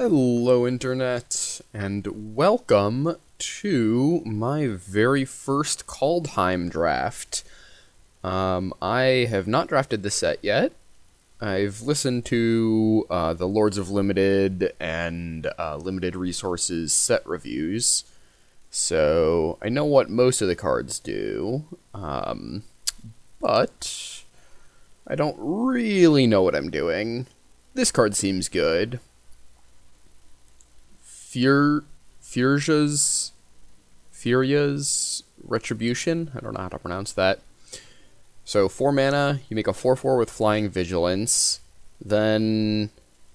Hello, Internet, and welcome to my very first Kaldheim draft. I have not drafted this set yet. I've listened to the Lords of Limited and Limited Resources set reviews, so I know what most of the cards do, but I don't really know what I'm doing. This card seems good. Furia's Retribution. I don't know how to pronounce that. So 4 mana, you make a 4/4 with Flying Vigilance. Then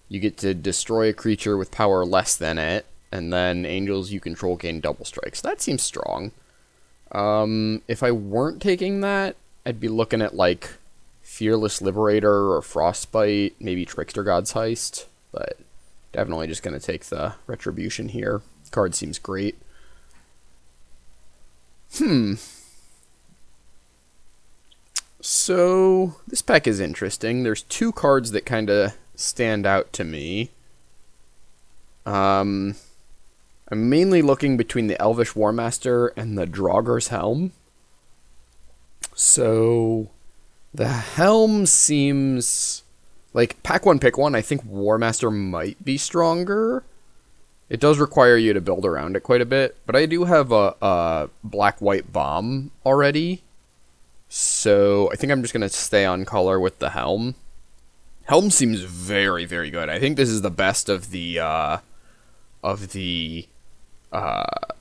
you get to destroy a creature with power less than it. And then angels you control gain double strikes. That seems strong. If I weren't taking that, I'd be looking at like Fearless Liberator or Frostbite, maybe Trickster God's Heist, but definitely just going to take the Retribution here. Card seems great. So, this pack is interesting. There's two cards that kind of stand out to me. I'm mainly looking between the Elvish Warmaster and the Draugr's Helm. So, the Helm seems like pack one, pick one. I think Warmaster might be stronger. It does require you to build around it quite a bit, but I do have a black-white bomb already, so I think I'm just going to stay on color with the Helm. Helm seems very, very good. I think this is the best of the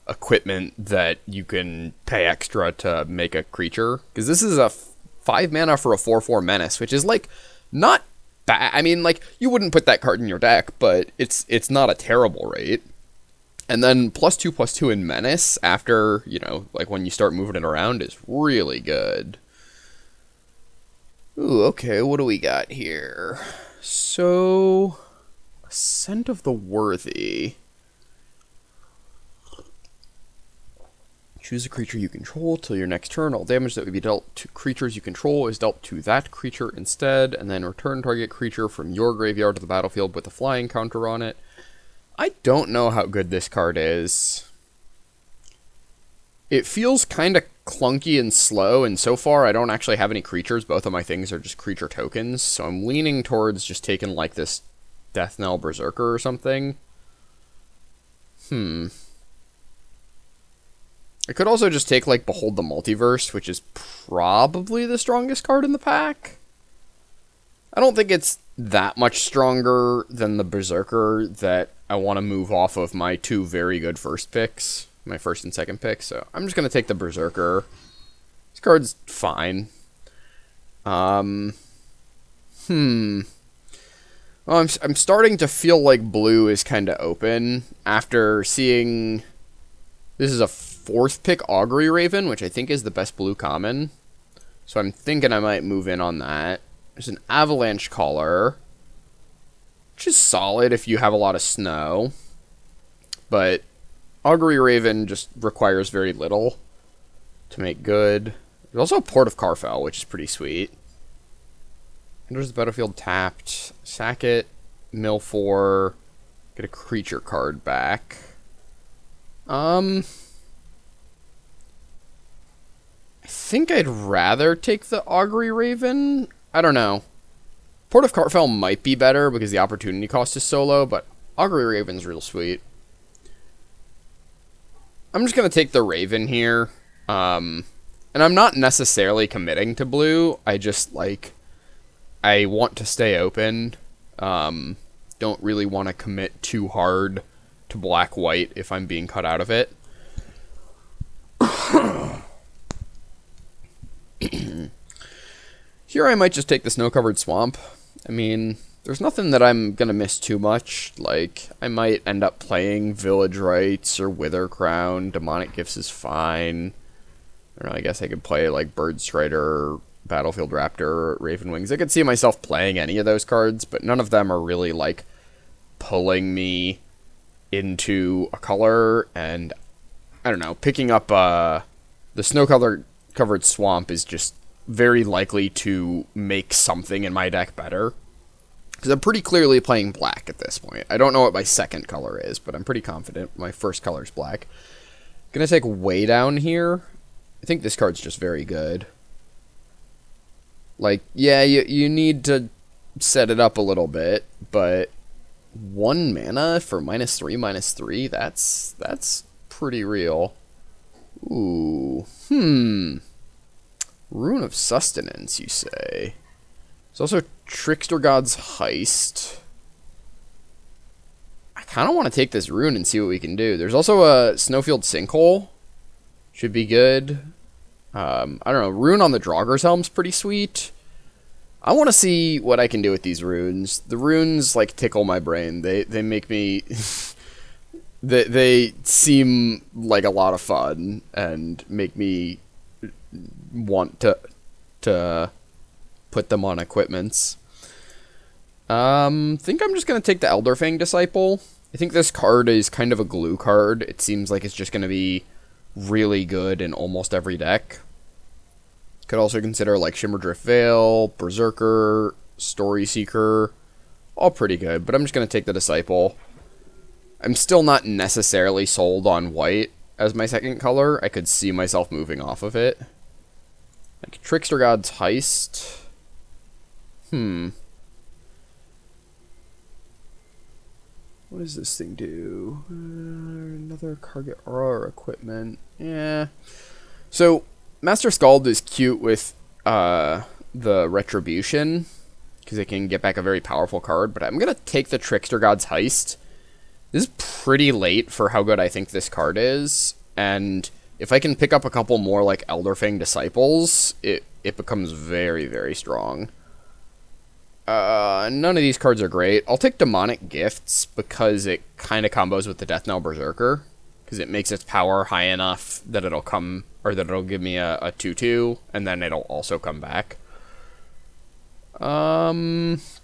equipment that you can pay extra to make a creature, because this is a 5 mana for a 4/4 menace, which is like not I mean, like, you wouldn't put that card in your deck, but it's not a terrible rate. And then +2/+2 in Menace after, you know, like when you start moving it around is really good. Ooh, okay, what do we got here? So, Ascent of the Worthy. Choose a creature you control till your next turn. All damage that would be dealt to creatures you control is dealt to that creature instead, and then return target creature from your graveyard to the battlefield with a flying counter on it. I don't know how good this card is. It feels kind of clunky and slow, and so far I don't actually have any creatures. Both of my things are just creature tokens, so I'm leaning towards just taking like this Death Knell Berserker or something. I could also just take, like, Behold the Multiverse, which is probably the strongest card in the pack. I don't think it's that much stronger than the Berserker that I want to move off of my two very good first picks, my first and second picks, so I'm just going to take the Berserker. This card's fine. Well, I'm starting to feel like blue is kind of open after seeing... This is a 4th pick Augury Raven, which I think is the best blue common. So I'm thinking I might move in on that. There's an Avalanche Caller, which is solid if you have a lot of snow. But Augury Raven just requires very little to make good. There's also a Port of Carfell, which is pretty sweet. Enters the battlefield tapped. Sack it. Mill 4. Get a creature card back. I think I'd rather take the Augury Raven. I don't know. Port of Carfell might be better because the opportunity cost is so low, but Augury Raven's real sweet. I'm just going to take the Raven here. And I'm not necessarily committing to blue. I just, like, I want to stay open. Don't really want to commit too hard to black-white if I'm being cut out of it. Here I might just take the Snow-Covered Swamp. I mean, there's nothing that I'm going to miss too much. Like, I might end up playing Village Rites or Wither Crown. Demonic Gifts is fine. I don't know, I guess I could play, like, Bird Strider, Battlefield Raptor, Raven Wings. I could see myself playing any of those cards, but none of them are really, like, pulling me into a color, and I don't know, picking up the Snow-Covered Swamp is just very likely to make something in my deck better. Because I'm pretty clearly playing black at this point. I don't know what my second color is, but I'm pretty confident my first color is black. Gonna take way down here. I think this card's just very good. Like, yeah, you need to set it up a little bit, but 1 mana for -3/-3, that's pretty real. Ooh. Rune of Sustenance, you say? There's also Trickster God's Heist. I kind of want to take this rune and see what we can do. There's also a Snowfield Sinkhole. Should be good. I don't know. Rune on the Draugur's Helm's pretty sweet. I want to see what I can do with these runes. The runes, like, tickle my brain. They make me... they seem like a lot of fun and make me want to put them on equipments. Think I'm just going to take the Elderfang Disciple. I think this card is kind of a glue card. It seems like it's just going to be really good in almost every deck. Could also consider like Shimmerdrift Veil, Berserker, Story Seeker. All pretty good, but I'm just going to take the Disciple. I'm still not necessarily sold on white as my second color. I could see myself moving off of it. Like Trickster God's Heist. What does this thing do? Another target aura or equipment. Yeah. So, Master Skald is cute with the Retribution, because it can get back a very powerful card, but I'm going to take the Trickster God's Heist. This is pretty late for how good I think this card is, and if I can pick up a couple more, like, Elderfang Disciples, it becomes very, very strong. None of these cards are great. I'll take Demonic Gifts because it kind of combos with the Death Knell Berserker, because it makes its power high enough that it'll come, or that it'll give me a 2/2, and then it'll also come back. Kaya's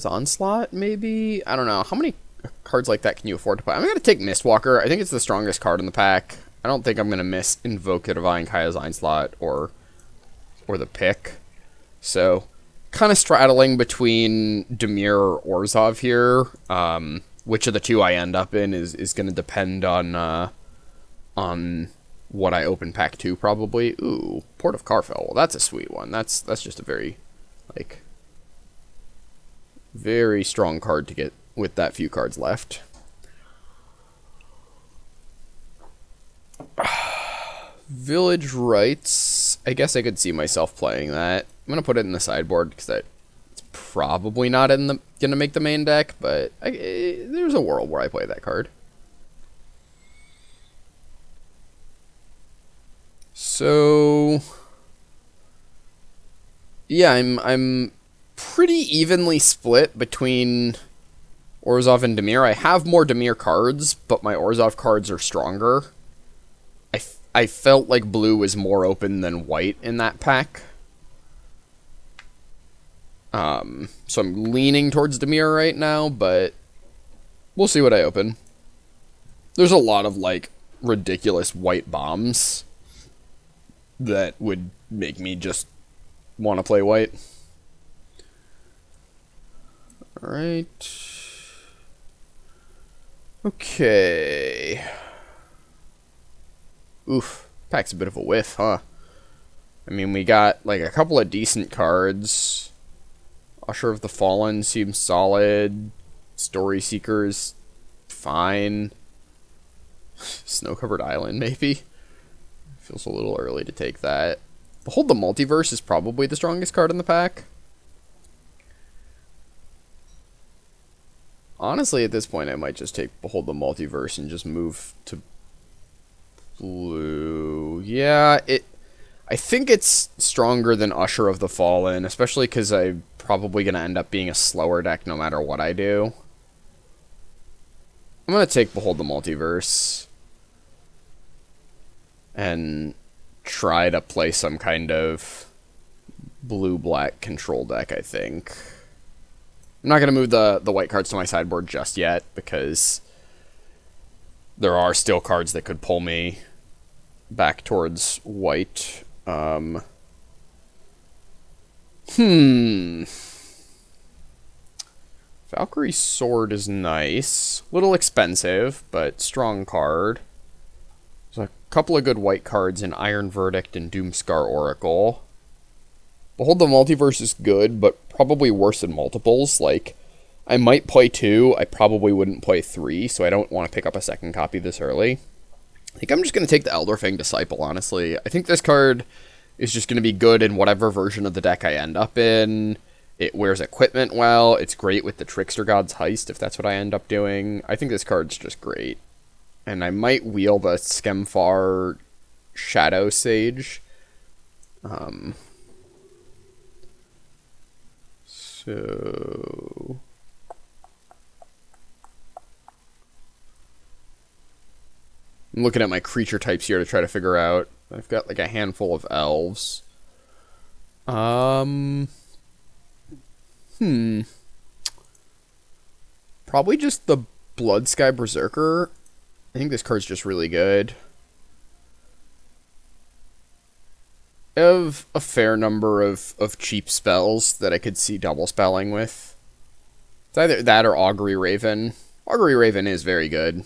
Onslaught, maybe? I don't know. How many cards like that can you afford to play? I'm going to take Mistwalker. I think it's the strongest card in the pack. I don't think I'm going to miss Invoke the Divine, Kaya's Onslaught, or the pick. So, kind of straddling between Dimir or Orzhov here. Which of the two I end up in is going to depend on what I open pack 2, probably. Ooh, Port of Karfell. Well, that's a sweet one. That's just a very, like, very strong card to get with that few cards left. Village Rites. I guess I could see myself playing that. I'm going to put it in the sideboard because it's probably not going to make the main deck, but there's a world where I play that card. So, yeah, I'm pretty evenly split between Orzhov and Dimir. I have more Dimir cards, but my Orzhov cards are stronger. I felt like blue was more open than white in that pack. So I'm leaning towards Dimir right now, but we'll see what I open. There's a lot of, like, ridiculous white bombs that would make me just want to play white. Alright. Okay. Oof. Pack's a bit of a whiff, huh? I mean, we got, like, a couple of decent cards. Usher of the Fallen seems solid. Story Seeker's fine. Snow-Covered Island, maybe? Feels a little early to take that. Behold the Multiverse is probably the strongest card in the pack. Honestly, at this point, I might just take Behold the Multiverse and just move to blue. Yeah, I think it's stronger than Usher of the Fallen, especially because I'm probably going to end up being a slower deck no matter what I do. I'm going to take Behold the Multiverse and try to play some kind of blue-black control deck, I think. I'm not going to move the white cards to my sideboard just yet, because there are still cards that could pull me back towards white. Valkyrie Sword is nice. Little expensive, but strong card. There's a couple of good white cards in Iron Verdict and Doomscar Oracle. Behold the Multiverse is good, but probably worse than multiples. Like, I might play 2, I probably wouldn't play 3, so I don't want to pick up a second copy this early. I think I'm just going to take the Elderfang Disciple, honestly. I think this card is just going to be good in whatever version of the deck I end up in. It wears equipment well. It's great with the Trickster God's Heist, if that's what I end up doing. I think this card's just great. And I might wheel the Skemfar Shadow Sage. So... I'm looking at my creature types here to try to figure out. I've got like a handful of elves. Probably just the Bloodsky Berserker. I think this card's just really good. I have a fair number of cheap spells that I could see double spelling with. It's either that or Augury Raven. Augury Raven is very good.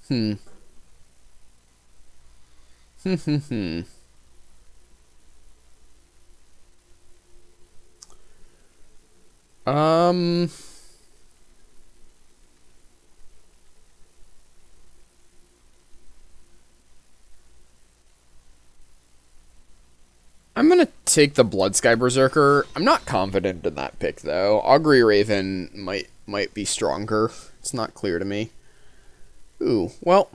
I'm gonna take the Bloodsky Berserker. I'm not confident in that pick though. Augury Raven might be stronger. It's not clear to me. Ooh, well,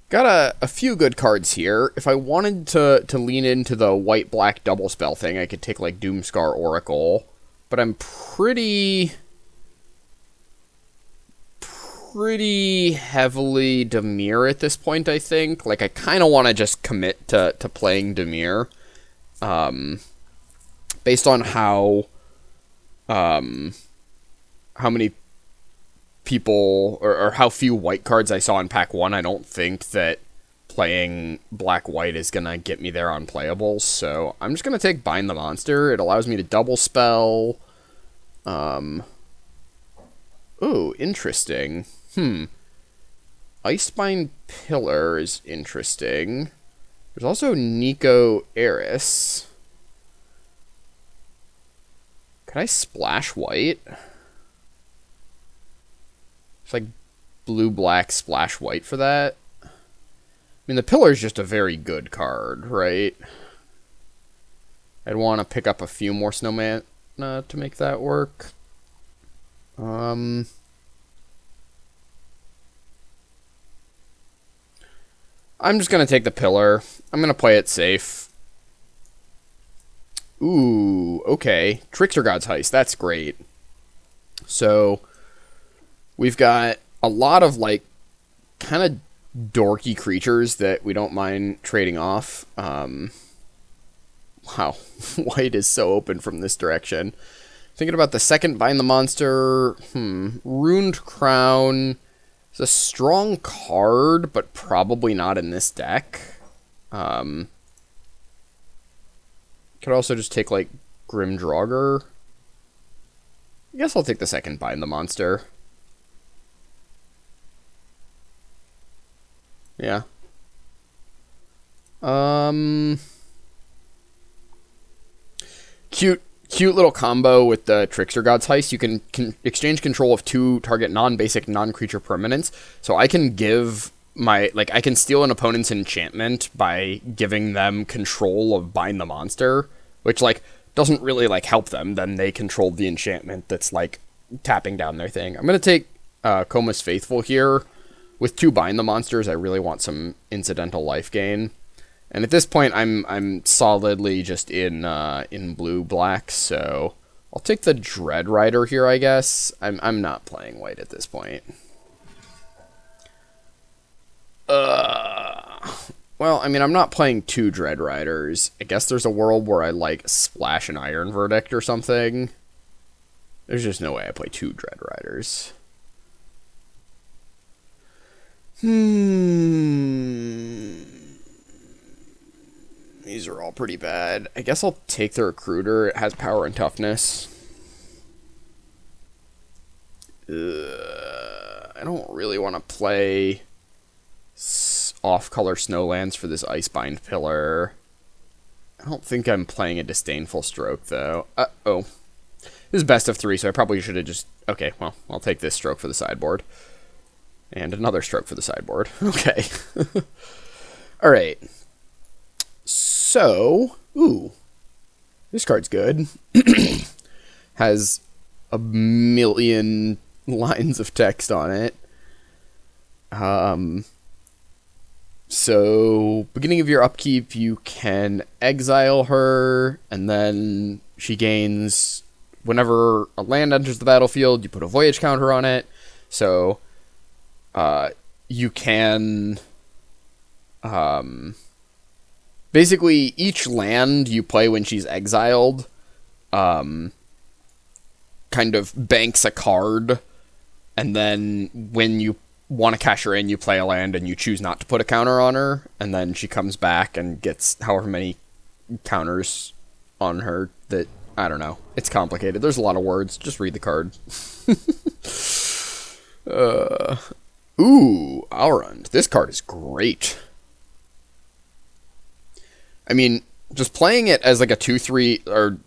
got a few good cards here. If I wanted to lean into the white-black double spell thing, I could take like Doomscar Oracle, but I'm pretty heavily Dimir at this point, I think. Like, I kind of want to just commit to playing Dimir. Based on how many people, or how few white cards I saw in pack 1, I don't think that playing black-white is going to get me there on playables. So I'm just going to take Bind the Monster. It allows me to double spell. Ooh, interesting. Icebind Pillar is interesting. There's also Nico Eris. Can I splash white? It's like blue-black splash white for that. I mean, the Pillar is just a very good card, right? I'd want to pick up a few more Snowman to make that work. I'm just going to take the Pillar. I'm going to play it safe. Ooh, okay. Trickster God's Heist. That's great. So, we've got a lot of, like, kind of dorky creatures that we don't mind trading off. Wow. White is so open from this direction. Thinking about the second Bind the Monster. Ruined Crown. It's a strong card, but probably not in this deck. Could also just take, like, Grim Draugr. I guess I'll take the second Bind the Monster. Yeah. Cute little combo with the Trickster God's Heist. You can exchange control of 2 target non-basic, non-creature permanents. So I can give my, like, I can steal an opponent's enchantment by giving them control of Bind the Monster, which, like, doesn't really, like, help them. Then they control the enchantment that's, like, tapping down their thing. I'm going to take Coma's Faithful here. With 2 Bind the Monsters, I really want some incidental life gain. And at this point, I'm solidly just in blue-black, so I'll take the Dread Rider here, I guess. I'm not playing white at this point. Well, I mean, I'm not playing 2 Dread Riders. I guess there's a world where I, like, splash an Iron Verdict or something. There's just no way I play 2 Dread Riders. These are all pretty bad. I guess I'll take the recruiter. It has power and toughness. I don't really want to play off-color snowlands for this Icebind pillar. I don't think I'm playing a Disdainful Stroke, though. Uh-oh. This is best of 3, so I probably should have just... Okay, well, I'll take this stroke for the sideboard. And another stroke for the sideboard. Okay. Alright. So... Ooh. This card's good. Has a million lines of text on it. So, beginning of your upkeep, you can exile her, and then she gains, whenever a land enters the battlefield, you put a voyage counter on it. So, you can, basically, each land you play when she's exiled, kind of banks a card, and then when you want to cash her in, you play a land and you choose not to put a counter on her, and then she comes back and gets however many counters on her that, I don't know. It's complicated. There's a lot of words. Just read the card. Ooh, Alrund. This card is great. I mean, just playing it as like a 2-3, or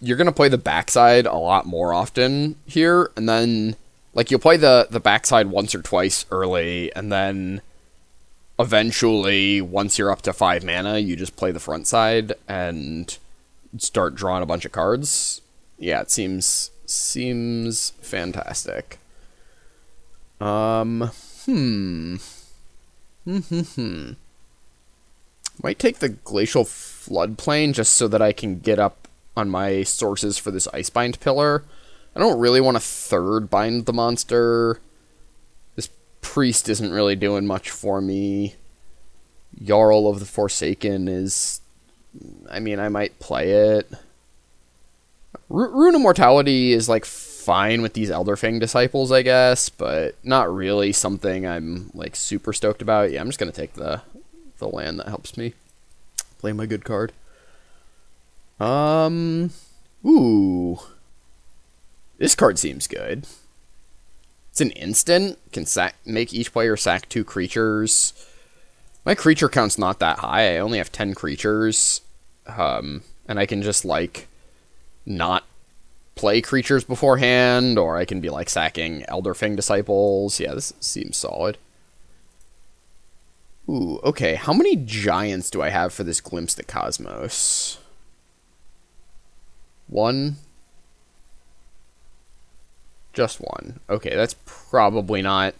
you're going to play the backside a lot more often here, and then... Like, you'll play the backside once or twice early, and then eventually, once you're up to 5 mana, you just play the front side and start drawing a bunch of cards. Yeah, it seems fantastic. Might take the Glacial Floodplain just so that I can get up on my sources for this Icebind pillar. I don't really want to third bind the monster. This priest isn't really doing much for me. Jarl of the Forsaken is... I mean, I might play it. Rune of Mortality is, like, fine with these Elderfang Disciples, I guess, but not really something I'm, like, super stoked about. Yeah, I'm just going to take the land that helps me play my good card. Ooh... This card seems good. It's an instant. Can make each player sack 2 creatures. My creature count's not that high. I only have 10 creatures. And I can just, like, not play creatures beforehand, or I can be, like, sacking Elderfang Disciples. Yeah, this seems solid. Ooh, okay. How many giants do I have for this Glimpse the Cosmos? 1? Just 1. Okay, that's probably not...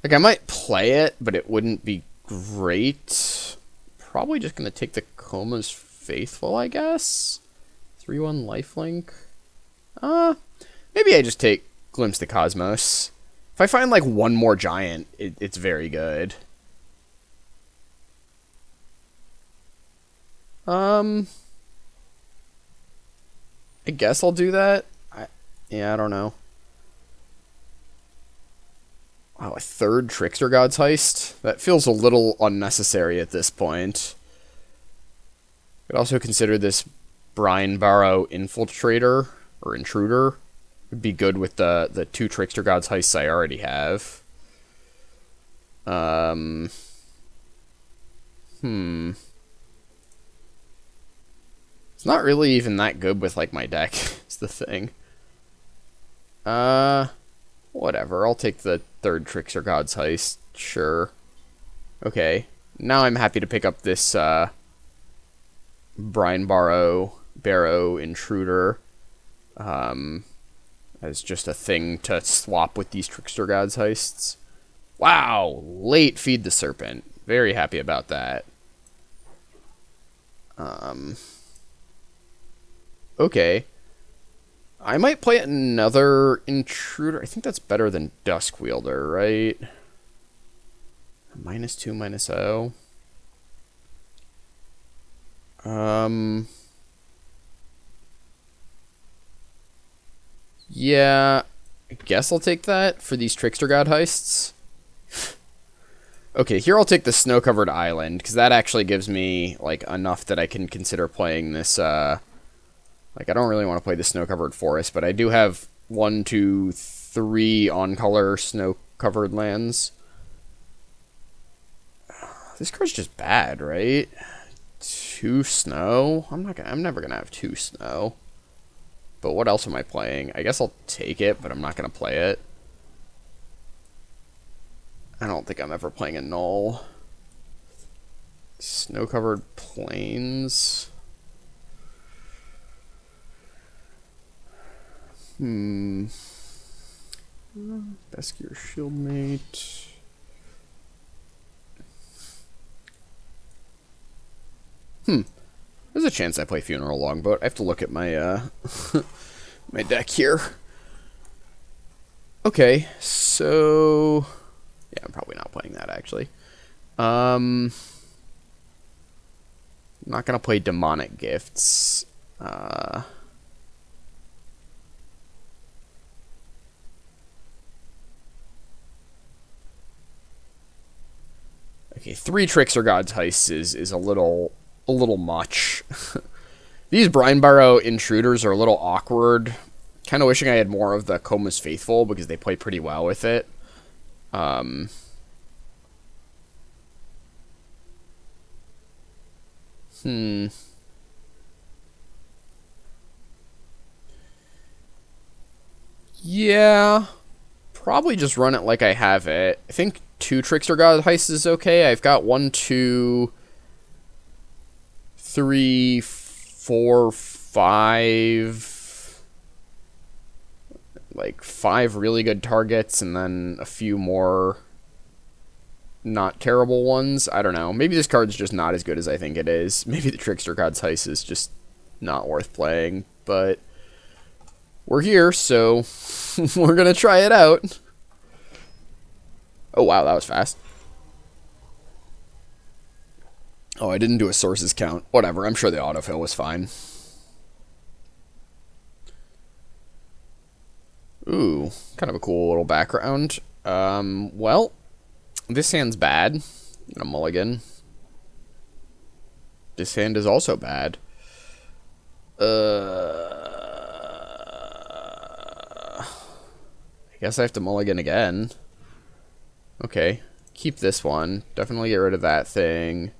Like, I might play it, but it wouldn't be great. Probably just going to take the Coma's Faithful, I guess? 3-1 lifelink. Maybe I just take Glimpse the Cosmos. If I find, like, one more giant, it's very good. I guess I'll do that. Yeah, I don't know. Wow, a 3rd Trickster God's Heist? That feels a little unnecessary at this point. Could also consider this Brine Barrow Infiltrator, or Intruder. Would be good with the 2 Trickster God's Heists I already have. It's not really even that good with, like, my deck, is the thing. Whatever. I'll take the 3rd Trickster God's Heist. Sure. Okay. Now I'm happy to pick up this, Brine Barrow Intruder, as just a thing to swap with these Trickster God's Heists. Wow! Late Feed the Serpent. Very happy about that. Okay. I might play another Intruder. I think that's better than Duskwielder, right? -2, -0. Yeah, I guess I'll take that for these Trickster God Heists. Okay, here I'll take the snow-covered island, because that actually gives me, like, enough that I can consider playing this, like, I don't really want to play the snow-covered forest, but I do have 1, 2, 3 on-color snow-covered lands. This card's just bad, right? 2 snow? I'm never gonna have 2 snow. But what else am I playing? I guess I'll take it, but I'm not gonna play it. I don't think I'm ever playing a null. Snow-covered plains. Beskier Shieldmate. There's a chance I play Funeral Longboat. I have to look at my my deck here. Okay, so yeah, I'm probably not playing that actually. I'm not gonna play Demonic Gifts. Okay, 3 Trickster God's Heists is a little much. These Brinebarrow Intruders are a little awkward. Kind of wishing I had more of the Coma's Faithful, because they play pretty well with it. Yeah. Probably just run it like I have it. I think 2 Trickster God Heists is okay. I've got 1, 2, 3, 4, 5. Like 5 really good targets, and then a few more not terrible ones. I don't know. Maybe this card's just not as good as I think it is. Maybe the Trickster God's Heist is just not worth playing. But we're here, so we're going to try it out. Oh, wow, that was fast. Oh, I didn't do a sources count. Whatever, I'm sure the autofill was fine. Ooh, kind of a cool little background. Well, this hand's bad. I'm gonna mulligan. This hand is also bad. I guess I have to mulligan again. Okay, keep this one. Definitely get rid of that thing.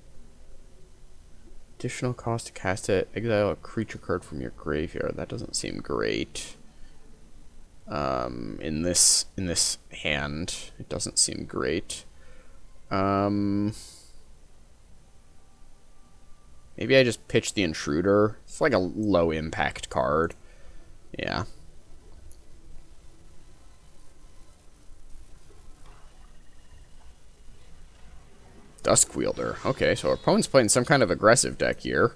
Additional cost to cast it. Exile a creature card from your graveyard. That doesn't seem great. In this hand, it doesn't seem great. Maybe I just pitch the Intruder. It's like a low impact card. Yeah. Duskwielder. Okay, so our opponent's playing some kind of aggressive deck here.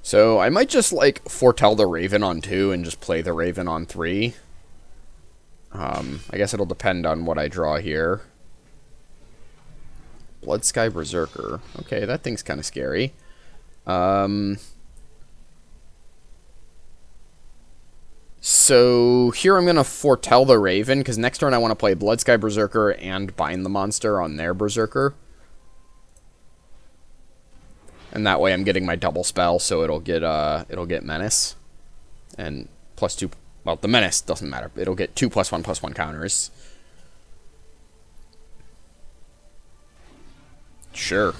So I might just, like, foretell the Raven on 2 and just play the Raven on 3. I guess it'll depend on what I draw here. Bloodsky Berserker. Okay, that thing's kind of scary. So here I'm going to foretell the Raven, because next turn I want to play Bloodsky Berserker and bind the monster on their Berserker. And that way I'm getting my double spell, so it'll get Menace. And +2, well, the Menace doesn't matter. It'll get 2 +1/+1 counters. Sure.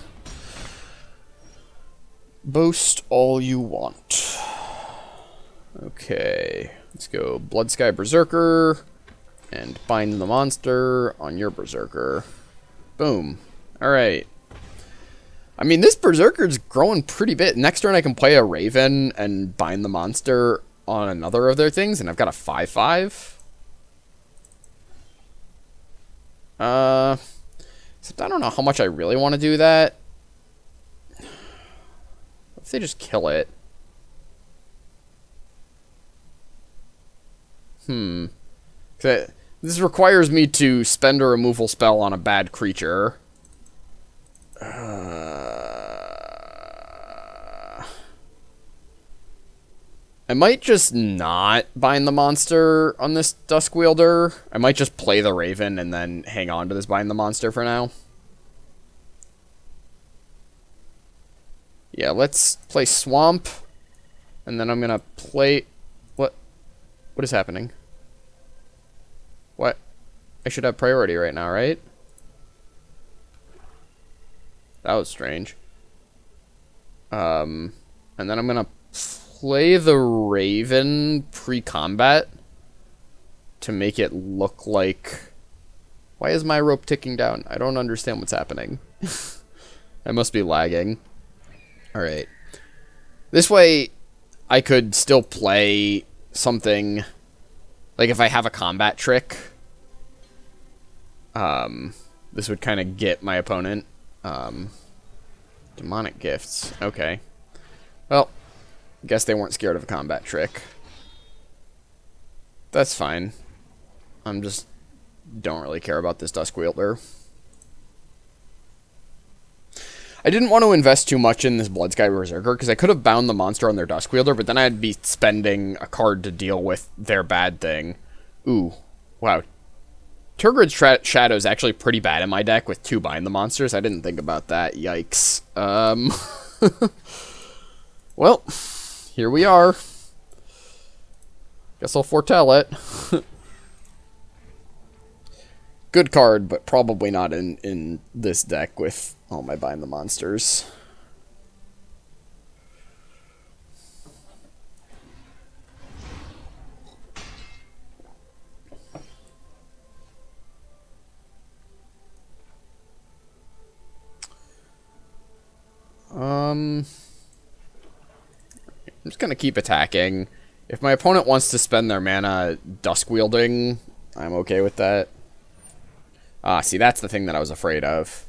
Boast all you want. Okay, let's go Bloodsky Berserker and bind the monster on your Berserker. Boom. Alright. I mean, this Berserker's growing pretty bit. Next turn I can play a Raven and bind the monster on another of their things, and I've got a 5/5. Except I don't know how much I really want to do that. What if they just kill it? This requires me to spend a removal spell on a bad creature. I I might just not bind the monster on this Dusk Wielder. I might just play the Raven and then hang on to this bind the monster for now. Yeah, let's play Swamp. And then I'm gonna play... What is happening? What? I should have priority right now, right? That was strange. And then I'm gonna play the Raven pre-combat to make it look like... Why is my rope ticking down? I don't understand what's happening. I must be lagging. Alright. This way, I could still play something... Like, if I have a combat trick... this would kind of get my opponent. Demonic gifts. Okay. Well, guess they weren't scared of a combat trick. That's fine. I'm just... don't really care about this Dusk Wielder. I didn't want to invest too much in this Bloodsky Berserker, because I could have bound the monster on their Dusk Wielder, but then I'd be spending a card to deal with their bad thing. Ooh. Wow. Turgid's Shadow is actually pretty bad in my deck with 2 bind the monsters. I didn't think about that. Yikes. Well, here we are. Guess I'll foretell it. Good card, but probably not in this deck with all my bind the monsters. I'm just gonna keep attacking. If my opponent wants to spend their mana dusk wielding, I'm okay with that. Ah, see, that's the thing that I was afraid of.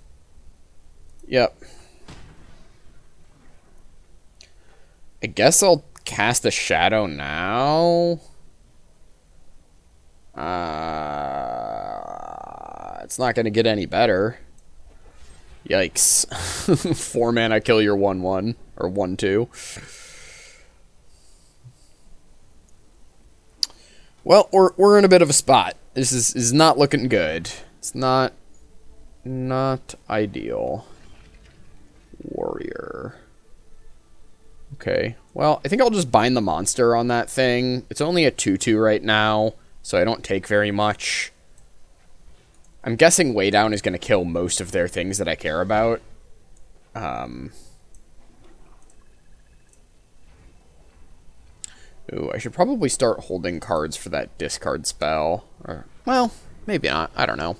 Yep. I guess I'll cast a shadow now. It's not gonna get any better. Yikes. 4 mana kill your 1/1 or 1/2. Well, we're in a bit of a spot. This is not looking good. It's not ideal. Warrior. Okay. Well, I think I'll just bind the monster on that thing. It's only a 2/2 right now, so I don't take very much. I'm guessing Way Down is going to kill most of their things that I care about. Ooh, I should probably start holding cards for that discard spell. Or, well, maybe not. I don't know.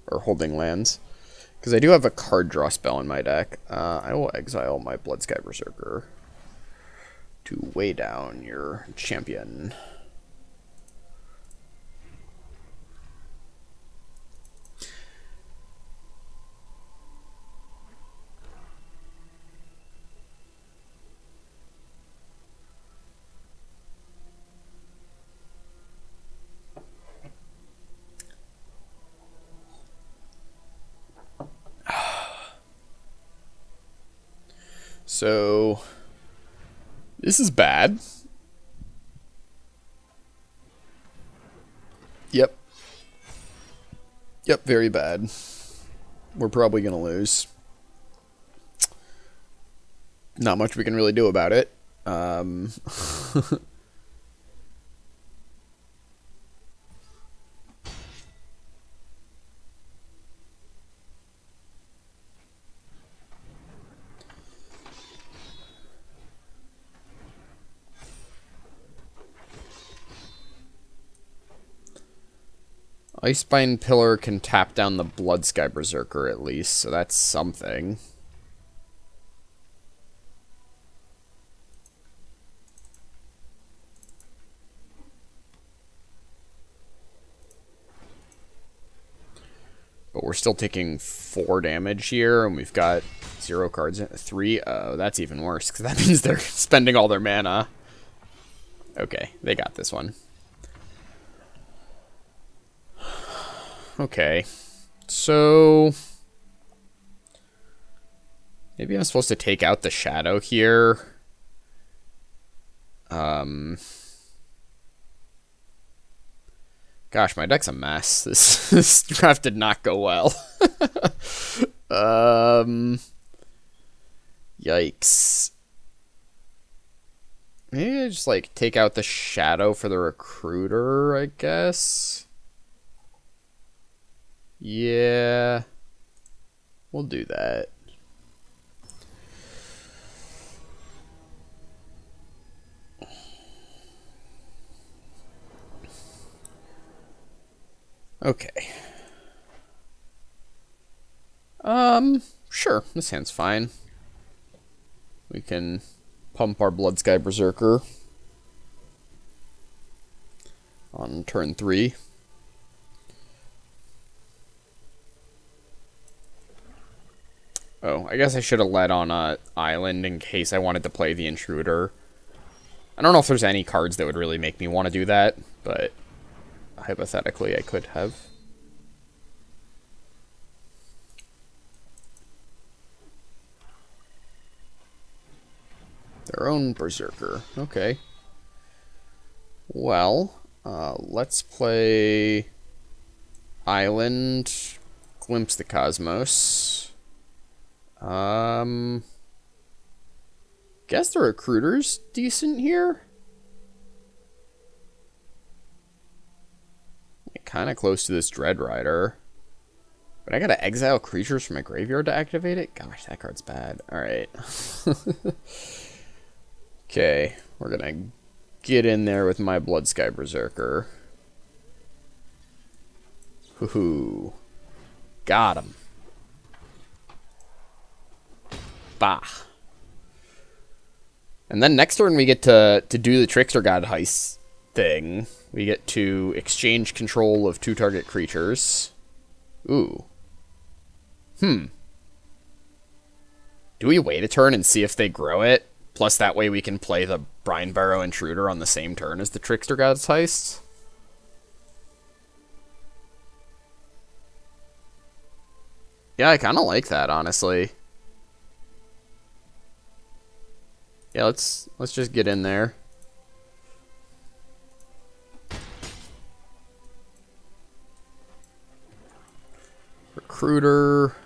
Or holding lands. Because I do have a card draw spell in my deck. I will exile my Bloodsky Berserker to Way Down your champion. So, this is bad. Yep. Yep, very bad. We're probably going to lose. Not much we can really do about it. Icebind Pillar can tap down the Bloodsky Berserker at least, so that's something. But we're still taking 4 damage here, and we've got 0 cards in 3. Oh, that's even worse, because that means they're spending all their mana. Okay, they got this one. Okay, so maybe I'm supposed to take out the shadow here Gosh, my deck's a mess. This draft did not go well. Yikes. Maybe I just, like, take out the shadow for the recruiter, I guess. Yeah. We'll do that. Okay. Sure. This hand's fine. We can pump our Blood Sky Berserker on turn 3. Oh, I guess I should have led on a island in case I wanted to play the intruder. I don't know if there's any cards that would really make me want to do that, but hypothetically I could have. Their own Berserker. Okay. Well, let's play Island, Glimpse the Cosmos. Guess the recruiter's decent here. Kind of close to this Dread Rider. But I gotta exile creatures from my graveyard to activate it? Gosh, that card's bad. Alright. Okay, we're gonna get in there with my Blood Sky Berserker. Hoo-hoo. Got him. Bah. And then next turn we get to do the Trickster God Heist thing. We get to exchange control of 2 target creatures. Ooh. Do we wait a turn and see if they grow it? Plus that way we can play the Brine Barrow Intruder on the same turn as the Trickster God's Heist. Yeah, I kind of like that, honestly. Yeah, let's just get in there. Recruiter.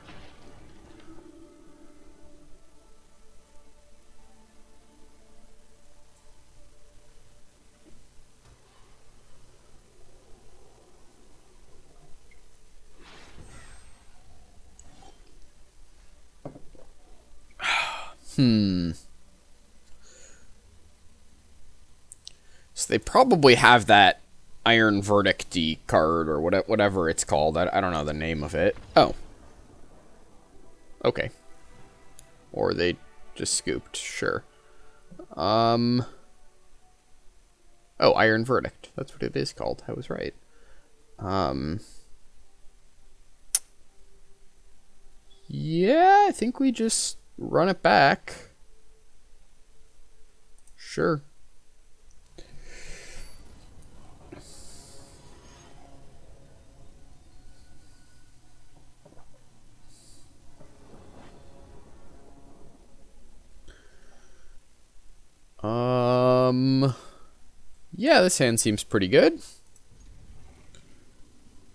So they probably have that Iron Verdict card or whatever it's called. I don't know the name of it. Oh. Okay. Or they just scooped. Sure. Oh, Iron Verdict. That's what it is called. I was right. Yeah, I think we just run it back. Sure. Yeah, this hand seems pretty good.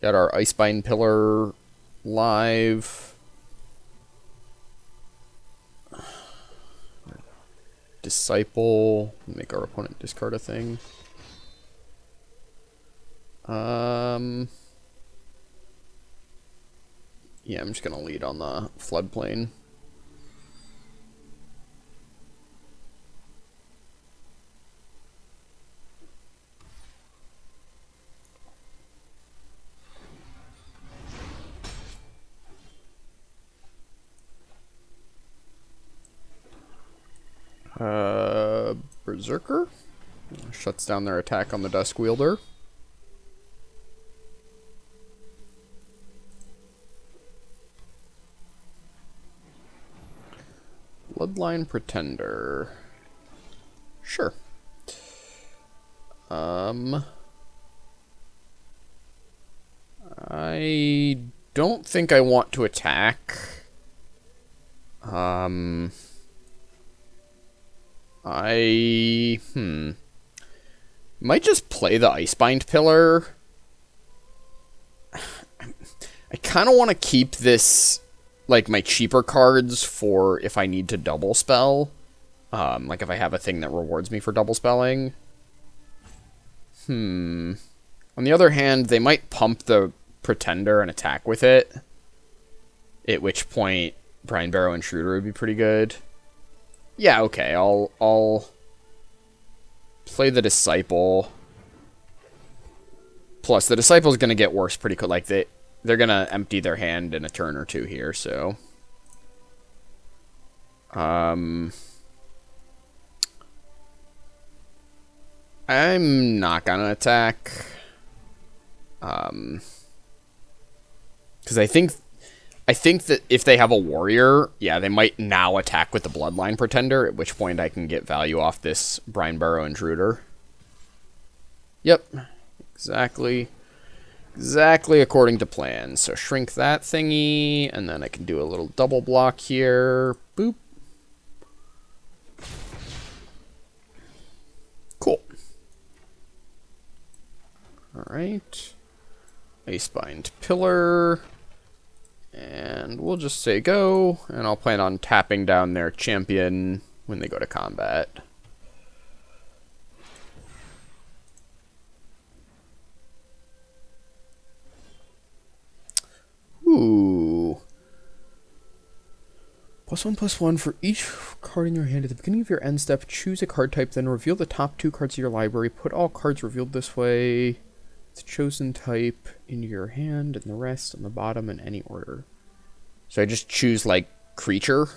Got our Icebind Pillar live. Disciple. Make our opponent discard a thing. Yeah, I'm just gonna lead on the floodplain. Berserker shuts down their attack on the Dusk Wielder. Bloodline Pretender. Sure. I don't think I want to attack. Might just play the Icebind Pillar. I kind of want to keep this, like, my cheaper cards for if I need to double spell. Like if I have a thing that rewards me for double spelling. On the other hand, they might pump the Pretender and attack with it. At which point, Brine Barrow Intruder would be pretty good. Yeah, okay, I'll play the Disciple. Plus, the Disciple's gonna get worse pretty quick. Like, they're gonna empty their hand in a turn or two here, so... I'm not gonna attack. Because I think that if they have a warrior, yeah, they might now attack with the Bloodline Pretender, at which point I can get value off this Brine Barrow Intruder. Yep. Exactly according to plan. So shrink that thingy, and then I can do a little double block here. Boop. Cool. Alright. Icebind Pillar. And we'll just say go, and I'll plan on tapping down their champion when they go to combat. Ooh. +1/+1 for each card in your hand at the beginning of your end step. Choose a card type, then reveal the top 2 cards of your library. Put all cards revealed this way, the chosen type, into your hand, and the rest on the bottom in any order. So I just choose, like, creature?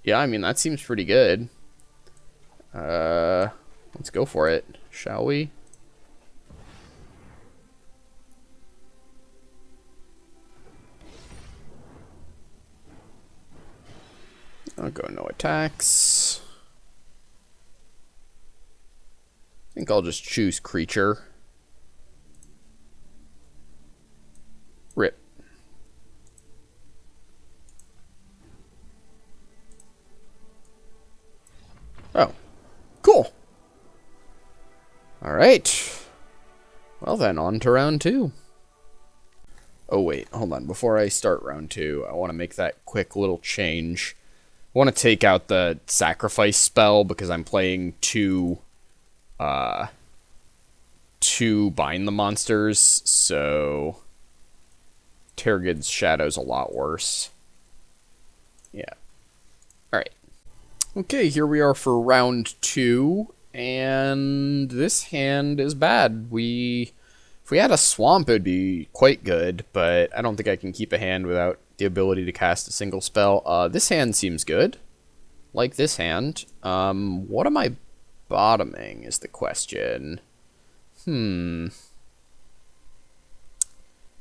Yeah, I mean, that seems pretty good. Let's go for it, shall we? I'll go no attacks. I think I'll just choose creature. Rip. Oh. Cool. Alright. Well then, on to round 2. Oh wait, hold on. Before I start round 2, I want to make that quick little change. I want to take out the sacrifice spell because I'm playing two bind the monsters, so Tergid's Shadow's a lot worse. Yeah. Alright. Okay, here we are for round 2, and this hand is bad. If we had a swamp, it would be quite good, but I don't think I can keep a hand without the ability to cast a single spell. This hand seems good. Like this hand. What am I bottoming is the question. So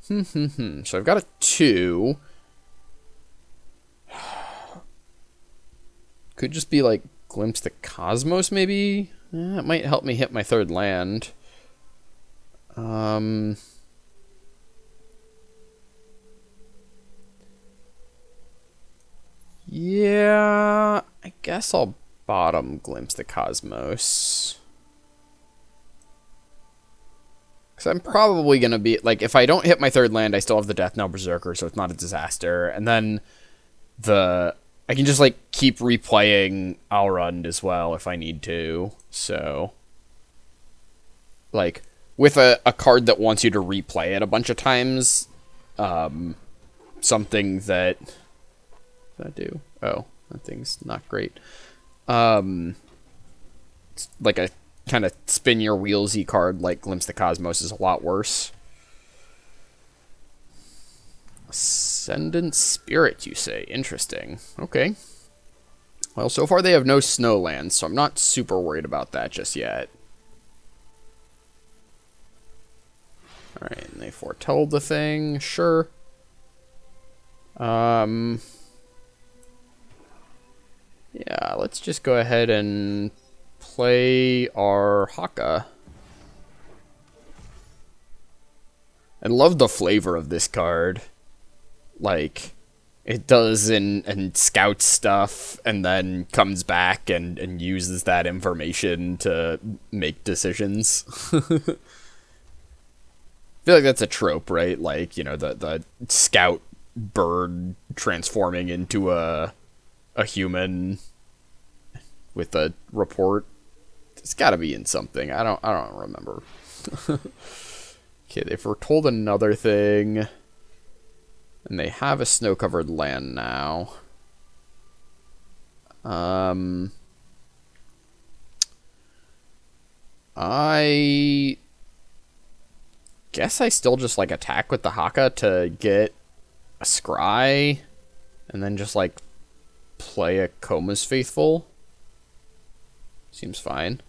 I've got a 2. Could just be like Glimpse the Cosmos, maybe? It might help me hit my 3rd land. Yeah, I guess I'll bottom Glimpse the Cosmos. Because I'm probably going to be, like, if I don't hit my 3rd land, I still have the Death Knell Berserker, so it's not a disaster. And then I can just, like, keep replaying Alrund as well if I need to. So, like, with a card that wants you to replay it a bunch of times, something that... What did I do? Oh, that thing's not great. It's like a kind of spin your wheelsy card like Glimpse the Cosmos is a lot worse. Ascendant Spirit, you say? Interesting. Okay. Well, so far they have no snowlands, so I'm not super worried about that just yet. Alright, and they foretold the thing. Sure. Yeah, let's just go ahead and play our Haka. I love the flavor of this card. Like, it does and scouts stuff and then comes back and uses that information to make decisions. I feel like that's a trope, right? Like, you know, the scout bird transforming into a human with a report. It's got to be in something. I don't remember. Okay, they foretold another thing. And they have a snow-covered land now. I guess I still just, like, attack with the Haka to get a Scry. And then just, like, play a Koma's Faithful. Seems fine.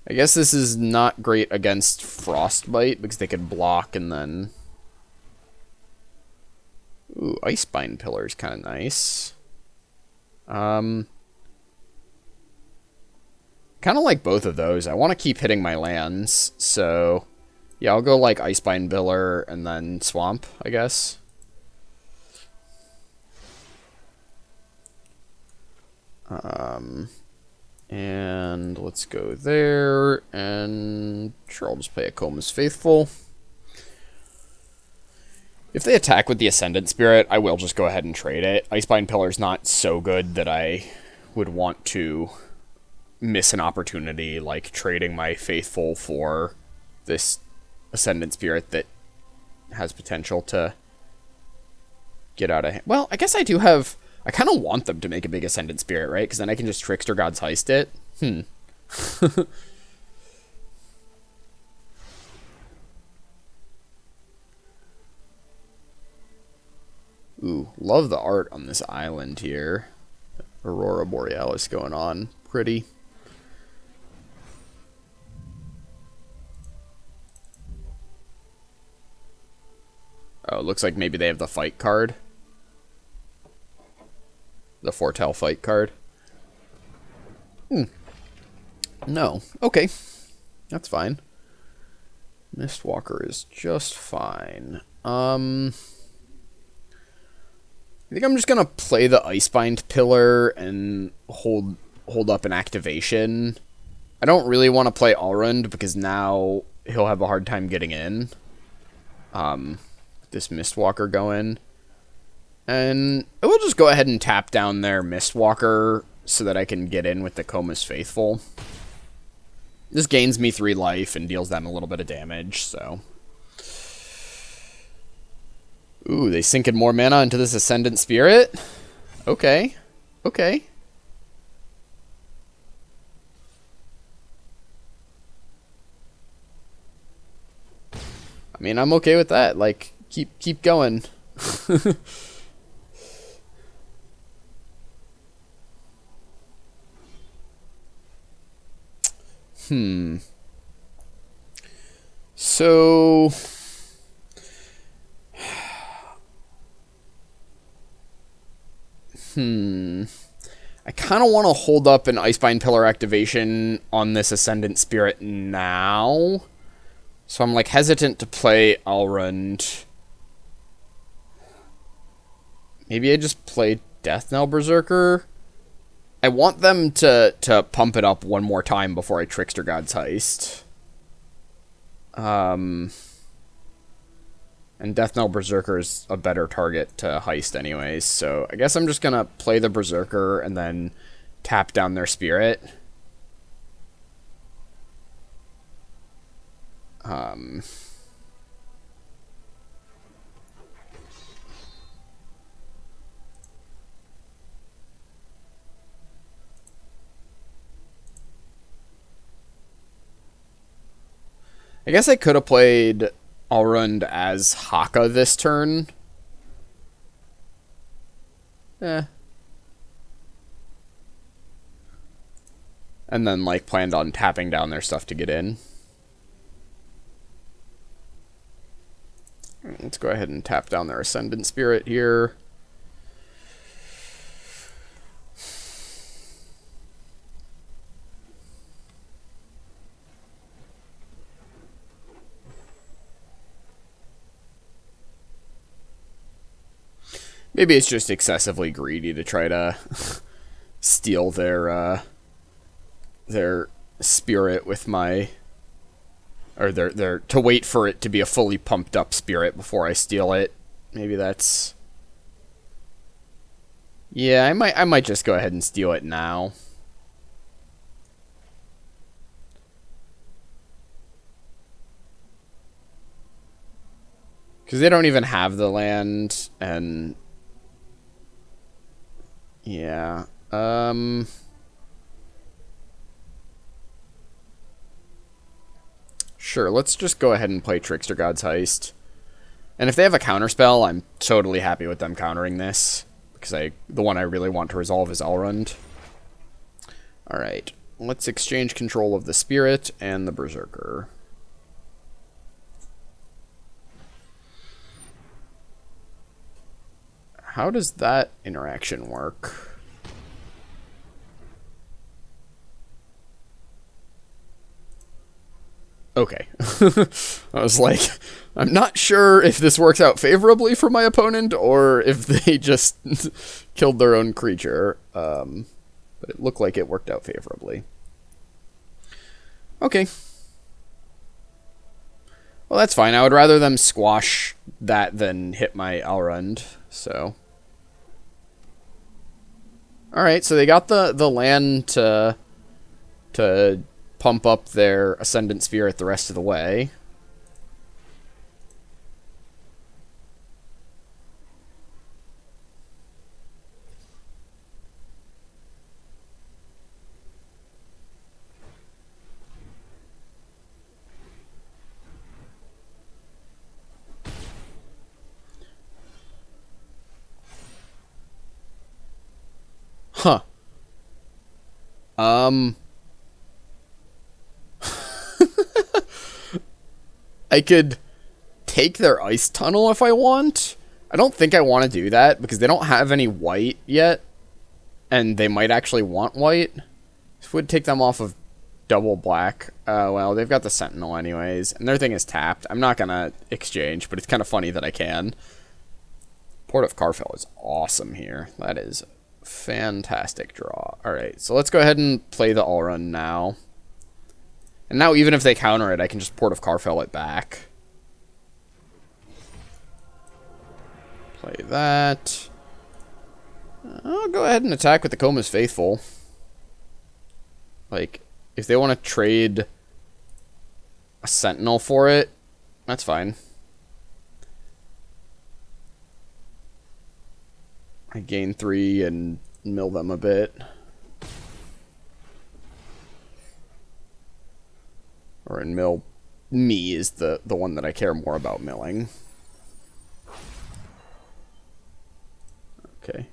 I guess this is not great against Frostbite because they could block and then... Ooh, Icebind Pillar is kind of nice. Kind of like both of those. I want to keep hitting my lands, so... Yeah, I'll go like Icebind Pillar and then Swamp, I guess. And let's go there, and sure, I'll just play a Koma's Faithful. If they attack with the Ascendant Spirit, I will just go ahead and trade it. Icebind Pillar's not so good that I would want to miss an opportunity, like trading my Faithful for this Ascendant Spirit that has potential to get out of hand. Well, I guess I do have... I kind of want them to make a big Ascendant Spirit, right? Because then I can just Trickster God's Heist it. Ooh, love the art on this island here. Aurora Borealis going on. Pretty. Oh, it looks like maybe they have the fight card. The Foretell fight card. No. Okay. That's fine. Mistwalker is just fine. I think I'm just gonna play the Icebind Pillar and hold up an activation. I don't really want to play Alrund because now he'll have a hard time getting in. This Mistwalker going. And I will just go ahead and tap down their Mistwalker so that I can get in with the Koma's Faithful. This gains me 3 life and deals them a little bit of damage, so... Ooh, they sinking more mana into this Ascendant Spirit? Okay. Okay. I mean, I'm okay with that. Like, keep going. So... I kind of want to hold up an Icebind Pillar activation on this Ascendant Spirit now. So I'm, like, hesitant to play Alrund. Maybe I just play Death Knell Berserker? I want them to pump it up one more time before I Trickster God's Heist. And Death Knell Berserker is a better target to heist anyways, so I guess I'm just gonna play the Berserker and then tap down their Spirit. I guess I could have played Alrund as Haka this turn. And then, like, planned on tapping down their stuff to get in. Let's go ahead and tap down their Ascendant Spirit here. Maybe it's just excessively greedy to try to steal their spirit with my... Or their to wait for it to be a fully pumped up spirit before I steal it. Maybe that's... Yeah, I might just go ahead and steal it now. Because they don't even have the land, and... Yeah, Sure, let's just go ahead and play Trickster God's Heist. And if they have a counterspell, I'm totally happy with them countering this. Because the one I really want to resolve is Elrond. Alright, let's exchange control of the Spirit and the Berserker. How does that interaction work? Okay. I was like, I'm not sure if this works out favorably for my opponent or if they just killed their own creature. But it looked like it worked out favorably. Okay. Well, that's fine. I would rather them squash that than hit my Elrond, so... Alright, so they got the land to pump up their Ascendant Spirit the rest of the way. Huh. I could take their ice tunnel if I want. I don't think I want to do that because they don't have any white yet. And they might actually want white. This would take them off of double black. Well, they've got the Sentinel anyways. And their thing is tapped. I'm not going to exchange, but it's kind of funny that I can. Port of Carfell is awesome here. That is fantastic draw. Alright, so let's go ahead and play the Elrond now. And now even if they counter it, I can just Port of Carfell it back. Play that. I'll go ahead and attack with the Coma's Faithful. Like, if they want to trade a Sentinel for it, that's fine. I gain 3 and mill them a bit. Or in mill me is the one that I care more about milling. Okay.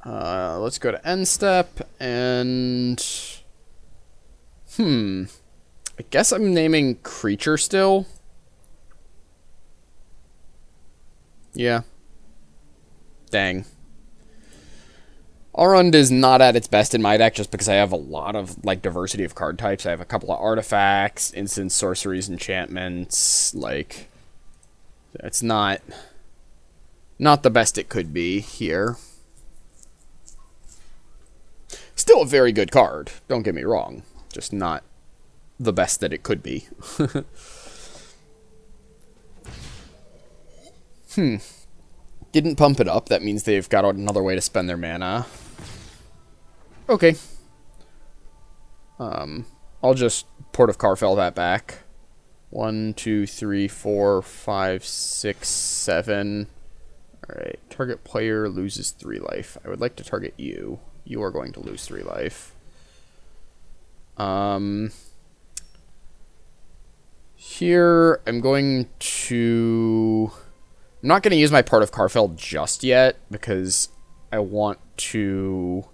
Let's go to end step and... I guess I'm naming creature still. Yeah. Dang. Elrond is not at its best in my deck just because I have a lot of, like, diversity of card types. I have a couple of artifacts, instants, sorceries, enchantments, like... It's not the best it could be here. Still a very good card, don't get me wrong. Just not the best that it could be. Didn't pump it up, that means they've got another way to spend their mana. Okay. I'll just Port of Carfell that back. 1, 2, 3, 4, 5, 6, 7. Alright, target player loses 3 life. I would like to target you. You are going to lose 3 life. Here, I'm going to... I'm not going to use my Port of Carfell just yet, because I want to...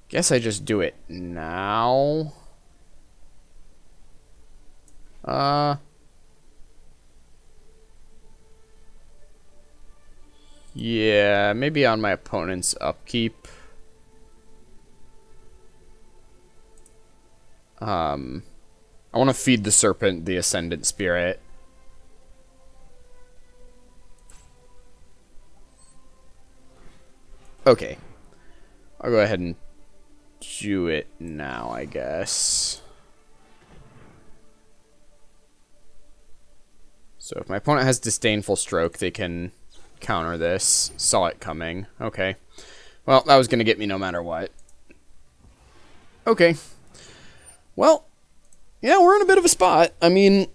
Guess I just do it now. Yeah, maybe on my opponent's upkeep. I want to feed the Serpent the Ascendant Spirit. Okay. I'll go ahead and do it now, I guess. So if my opponent has Disdainful Stroke, they can counter this. Saw it coming. Okay. Well, that was going to get me no matter what. Okay. Well, yeah, we're in a bit of a spot. I mean,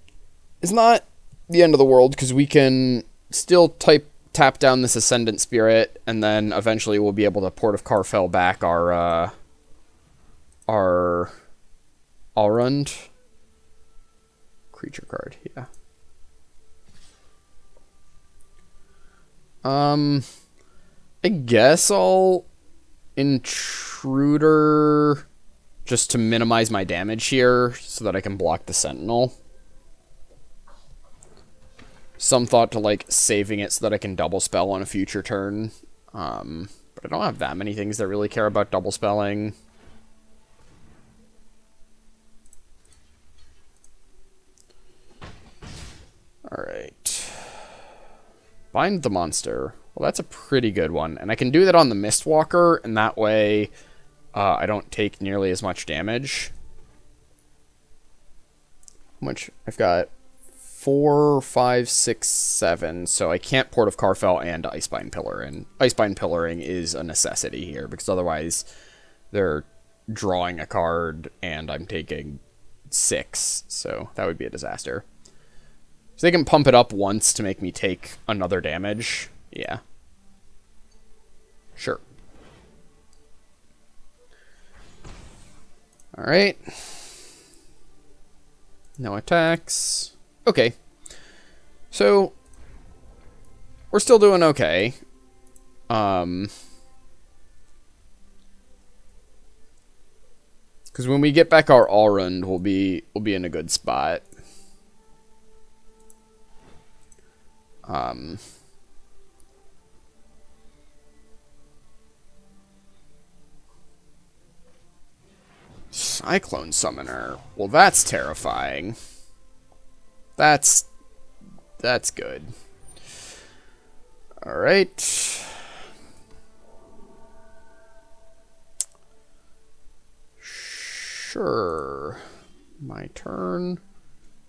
it's not the end of the world, because we can still tap down this Ascendant Spirit, and then eventually we'll be able to Port of Carfell back our Allrund creature card, yeah. I guess I'll Intruder just to minimize my damage here so that I can block the Sentinel. Some thought to like saving it so that I can double spell on a future turn. But I don't have that many things that really care about double spelling. Alright. Bind the monster. Well, that's a pretty good one. And I can do that on the Mistwalker, and that way I don't take nearly as much damage. How much? I've got 4, 5, 6, 7. So I can't Port of Carfell and Icebind Pillar. And Icebind Pillaring is a necessity here, because otherwise they're drawing a card and I'm taking 6. So that would be a disaster. So they can pump it up once to make me take another damage. Yeah. Sure. Alright. No attacks. Okay. So, we're still doing okay. Because when we get back our Allrund, we'll be in a good spot. Cyclone Summoner. Well, that's terrifying. That's good. Alright. Sure. My turn.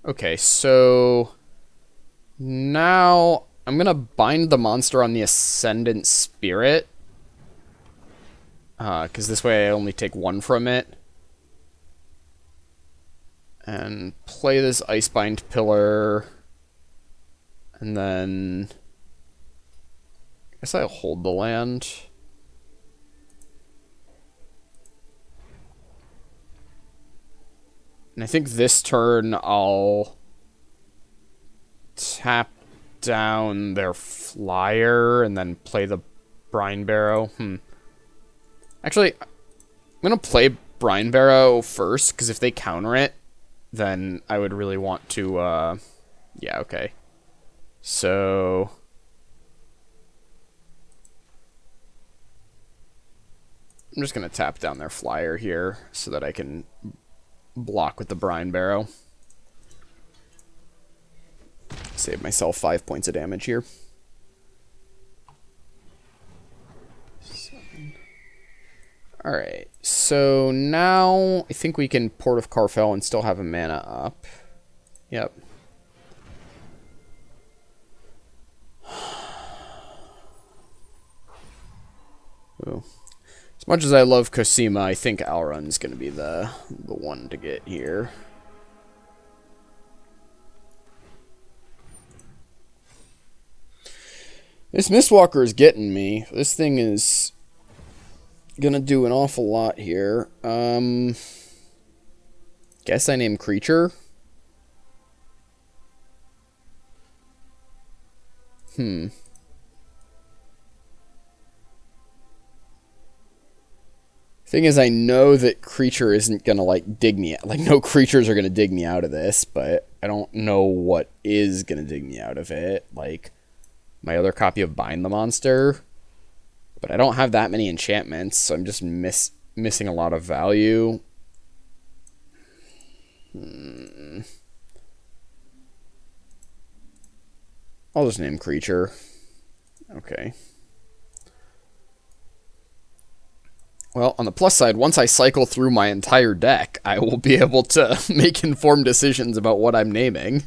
Okay, so now I'm gonna bind the monster on the Ascendant Spirit. Because this way I only take 1 from it. And play this Icebind Pillar. And then I guess I'll hold the land. And I think this turn I'll tap down their flyer and then play the Brine Barrow. Actually, I'm going to play Brine Barrow first, because if they counter it, then I would really want to, yeah, okay. So I'm just going to tap down their flyer here so that I can block with the Brine Barrow. Save myself 5 points of damage here. 7. Alright, so now I think we can Port of Carfell and still have a mana up. Yep. Ooh. As much as I love Cosima, I think Alrund's going to be the one to get here. This Mistwalker is getting me. This thing is gonna do an awful lot here. Guess I name Creature. Thing is, I know that Creature isn't gonna like dig me out. Like, no creatures are gonna dig me out of this, but I don't know what is gonna dig me out of it. Like my other copy of Bind the Monster. But I don't have that many enchantments, so I'm just missing a lot of value. I'll just name Creature. Okay. Well, on the plus side, once I cycle through my entire deck, I will be able to make informed decisions about what I'm naming.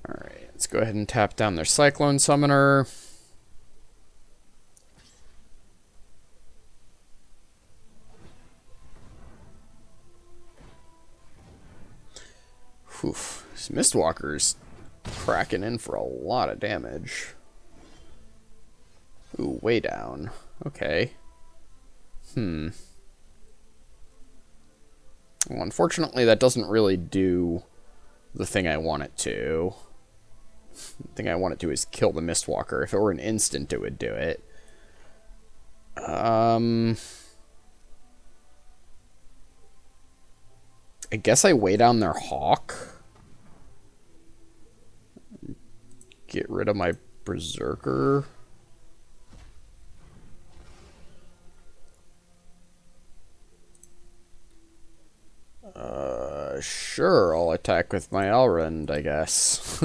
Alright, let's go ahead and tap down their Cyclone Summoner. Whew, this Mistwalker's cracking in for a lot of damage. Ooh, way down. Okay. Well, unfortunately, that doesn't really do the thing I want it to. The thing I want it to is kill the Mistwalker. If it were an instant, it would do it. I guess I weigh down their Hawk. Get rid of my Berserker. Sure, I'll attack with my Elrond, I guess.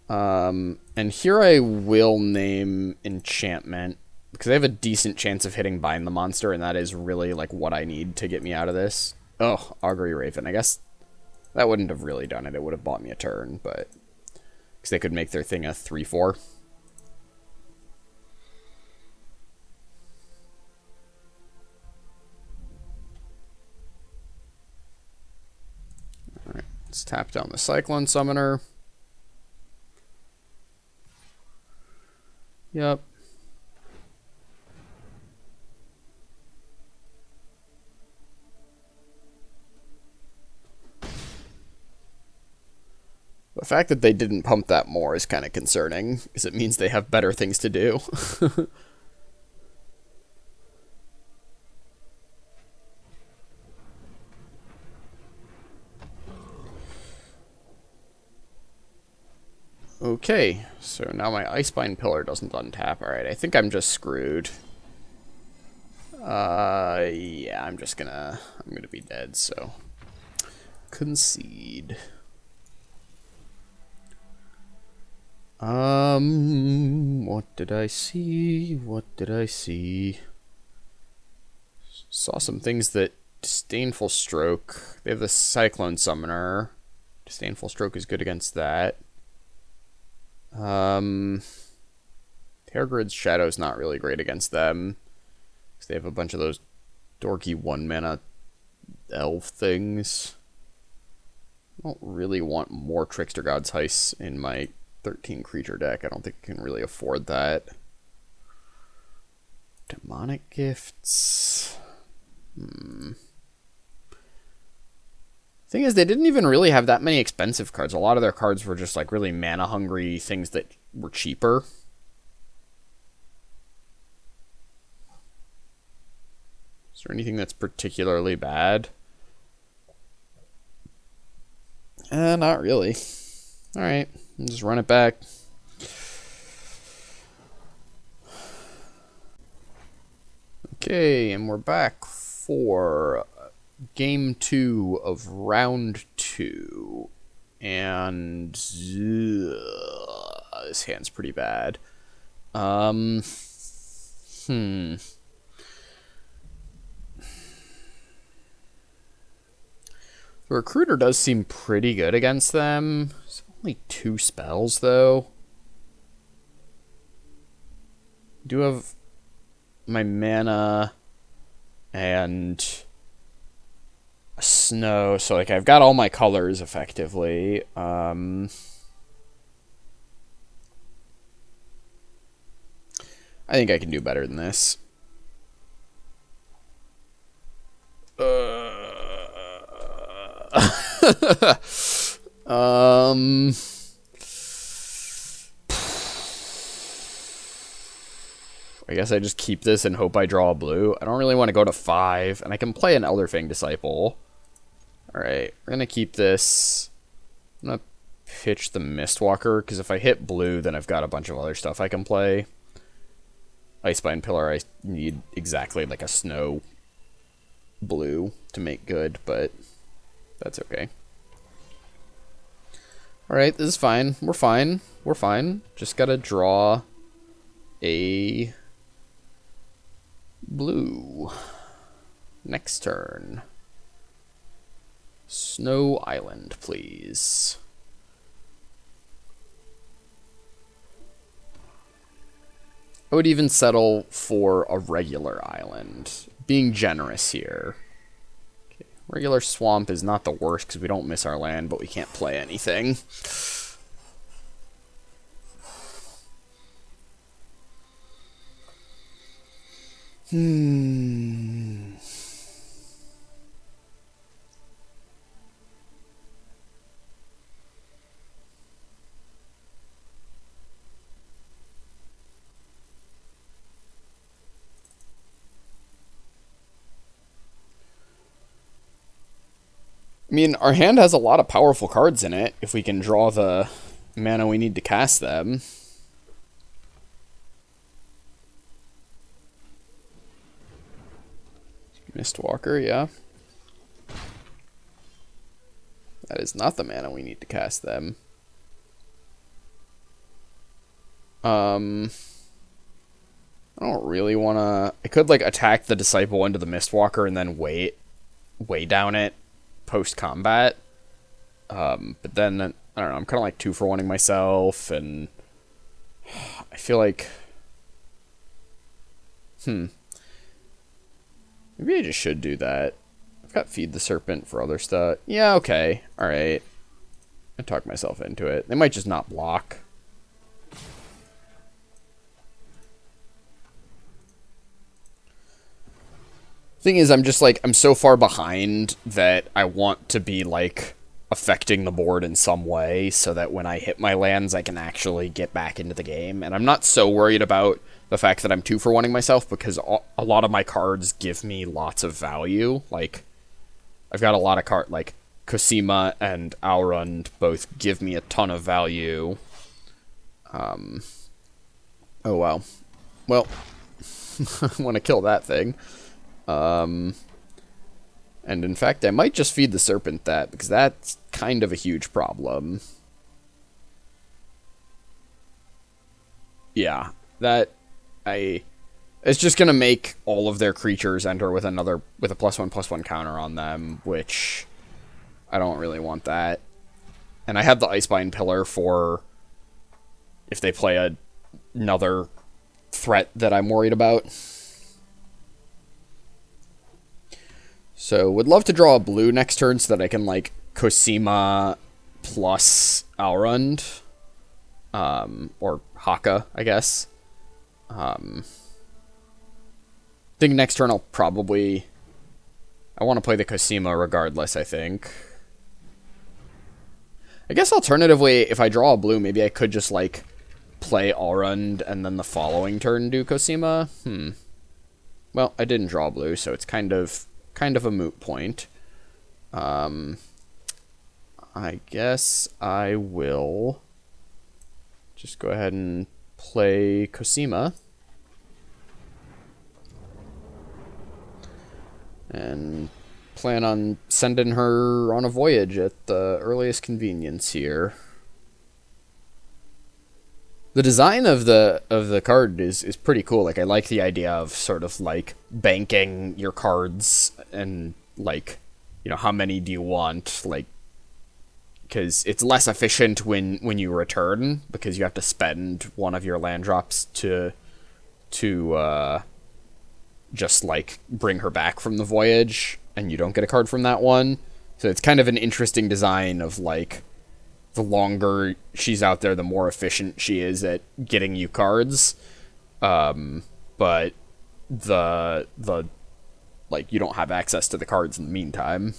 And here I will name Enchantment, because I have a decent chance of hitting Bind the Monster, and that is really, like, what I need to get me out of this. Oh, Augury Raven. I guess that wouldn't have really done it. It would have bought me a turn, but... because they could make their thing a 3/4. Alright, let's tap down the Cyclone Summoner. Yep. The fact that they didn't pump that more is kind of concerning, because it means they have better things to do. Okay, so now my Icebind Pillar doesn't untap. Alright, I think I'm just screwed. Yeah, I'm gonna be dead, so... concede. What did I see? What did I see? Saw some things that Disdainful Stroke. They have the Cyclone Summoner. Disdainful Stroke is good against that. Terragrid's Shadow's not really great against them, because they have a bunch of those dorky 1-mana elf things. I don't really want more Trickster God's Heist in my 13 creature deck. I don't think I can really afford that. Demonic Gifts. Thing is, they didn't even really have that many expensive cards. A lot of their cards were just like really mana hungry things that were cheaper. Is there anything that's particularly bad? Not really. Alright, just run it back. Okay, and we're back for game 2 of round 2. And this hand's pretty bad. The Recruiter does seem pretty good against them. It's only 2 spells, though. I do have my mana and a snow, so like I've got all my colors effectively. I think I can do better than this. I guess I just keep this and hope I draw a blue. I don't really want to go to 5, and I can play an Elderfang Disciple. Alright, we're gonna keep this. I'm gonna pitch the Mistwalker, because if I hit blue, then I've got a bunch of other stuff I can play. Icebine Pillar, I need exactly like a snow blue to make good, but that's okay. Alright, this is fine. We're fine. We're fine. Just gotta draw a blue. Next turn. Snow Island, please. I would even settle for a regular island. Being generous here. Okay. Regular swamp is not the worst because we don't miss our land, but we can't play anything. I mean, our hand has a lot of powerful cards in it, if we can draw the mana we need to cast them. Mistwalker, yeah. That is not the mana we need to cast them. I don't really want to... I could, like, attack the Disciple into the Mistwalker and then weigh down it post-combat. But then, I don't know, I'm kind of like 2-for-1ing myself, and I feel like... Maybe I just should do that. I've got Feed the Serpent for other stuff. Yeah, okay. Alright. I talked myself into it. They might just not block. Thing is, I'm just like, I'm so far behind that I want to be like affecting the board in some way so that when I hit my lands, I can actually get back into the game. And I'm not so worried about the fact that I'm 2-for-1ing myself because a lot of my cards give me lots of value. Like, I've got a lot of cards, like Cosima and Aurund both give me a ton of value. Oh, wow. Well, I want to kill that thing. And in fact, I might just Feed the Serpent that, because that's kind of a huge problem. Yeah, it's just gonna make all of their creatures enter with a +1/+1 counter on them, which I don't really want that. And I have the Icebine Pillar for if they play another threat that I'm worried about. So, would love to draw a blue next turn so that I can, like, Cosima plus Aurund. Or Haka, I guess. I think next turn I'll probably... I want to play the Cosima regardless, I think. I guess alternatively, if I draw a blue, maybe I could just, like, play Aurund and then the following turn do Cosima. Well, I didn't draw blue, so it's kind of a moot point. I guess I will just go ahead and play Cosima. And plan on sending her on a voyage at the earliest convenience here. The design of the card is pretty cool. Like, I like the idea of sort of like banking your cards and like, you know, how many do you want? Like, because it's less efficient when you return because you have to spend one of your land drops to just like bring her back from the voyage, and you don't get a card from that one. So it's kind of an interesting design of like, the longer she's out there, the more efficient she is at getting you cards. But the like, you don't have access to the cards in the meantime.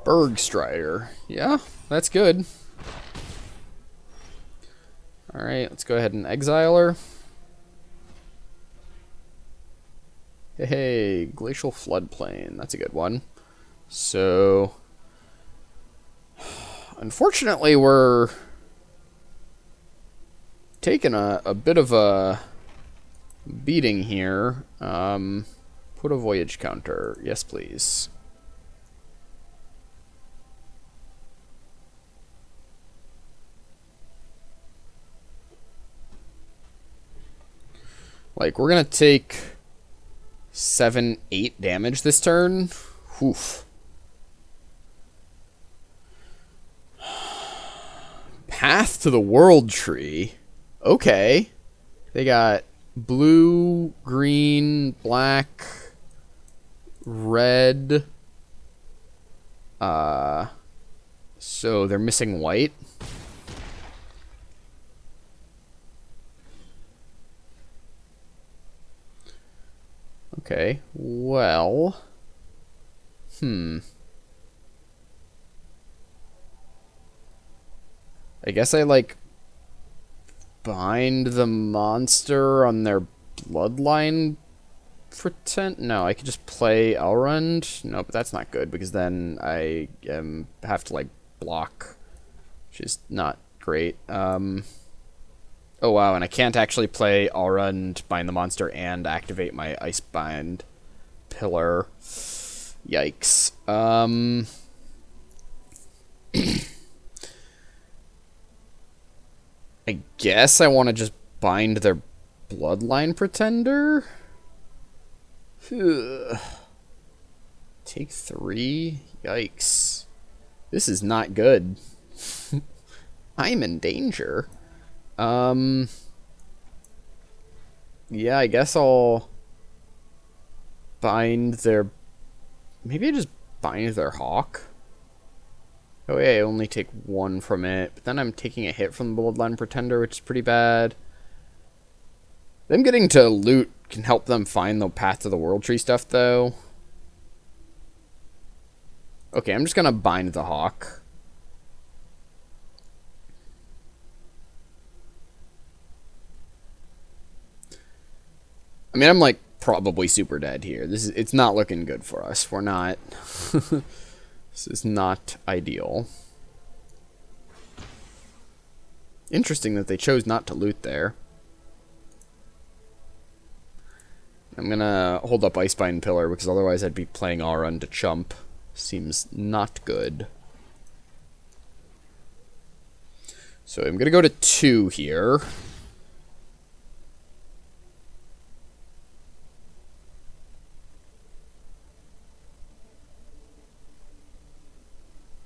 Bergstrider. Yeah, that's good. Alright, let's go ahead and exile her. Hey, glacial floodplain. That's a good one. So, unfortunately, we're taking a bit of a beating here. Put a voyage counter. Yes, please. Like, we're gonna take 7, 8 damage this turn. Oof. Path to the World Tree. Okay. They got blue, green, black, red. So they're missing white. Okay, well... I guess I, like, bind the monster on their bloodline pretend? No, I could just play Elrond. No, but that's not good, because then I have to, like, block, which is not great. Oh, wow, and I can't actually play Elrond, bind the monster, and activate my Icebind pillar. Yikes. I guess I want to just bind their bloodline pretender? Take 3? Yikes. This is not good. I'm in danger. Yeah, I guess I'll bind their... Maybe I just bind their hawk? Oh yeah, I only take 1 from it, but then I'm taking a hit from the Bloodline Pretender, which is pretty bad. Them getting to loot can help them find the Path to the World Tree stuff, though. Okay, I'm just gonna bind the hawk. I mean, I'm like probably super dead here. It's not looking good for us. We're not. This is not ideal. Interesting that they chose not to loot there. I'm gonna hold up Icebind Pillar because otherwise I'd be playing Aurun to chump. Seems not good. So I'm gonna go to 2 here.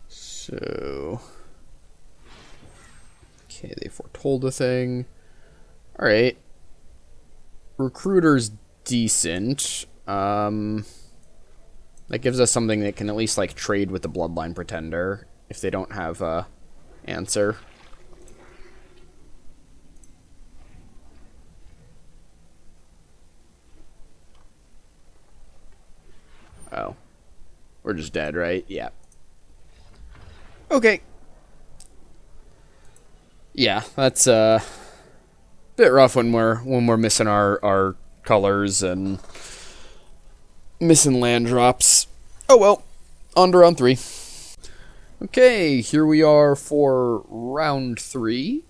So... Okay, they foretold a thing. Alright. Recruiter's decent. That gives us something that can at least, like, trade with the Bloodline Pretender if they don't have a answer. Oh. We're just dead, right? Yeah. Okay. Yeah, that's a bit rough when we're missing our colors and missing land drops. Oh well. On to round 3. Okay, here we are for round 3.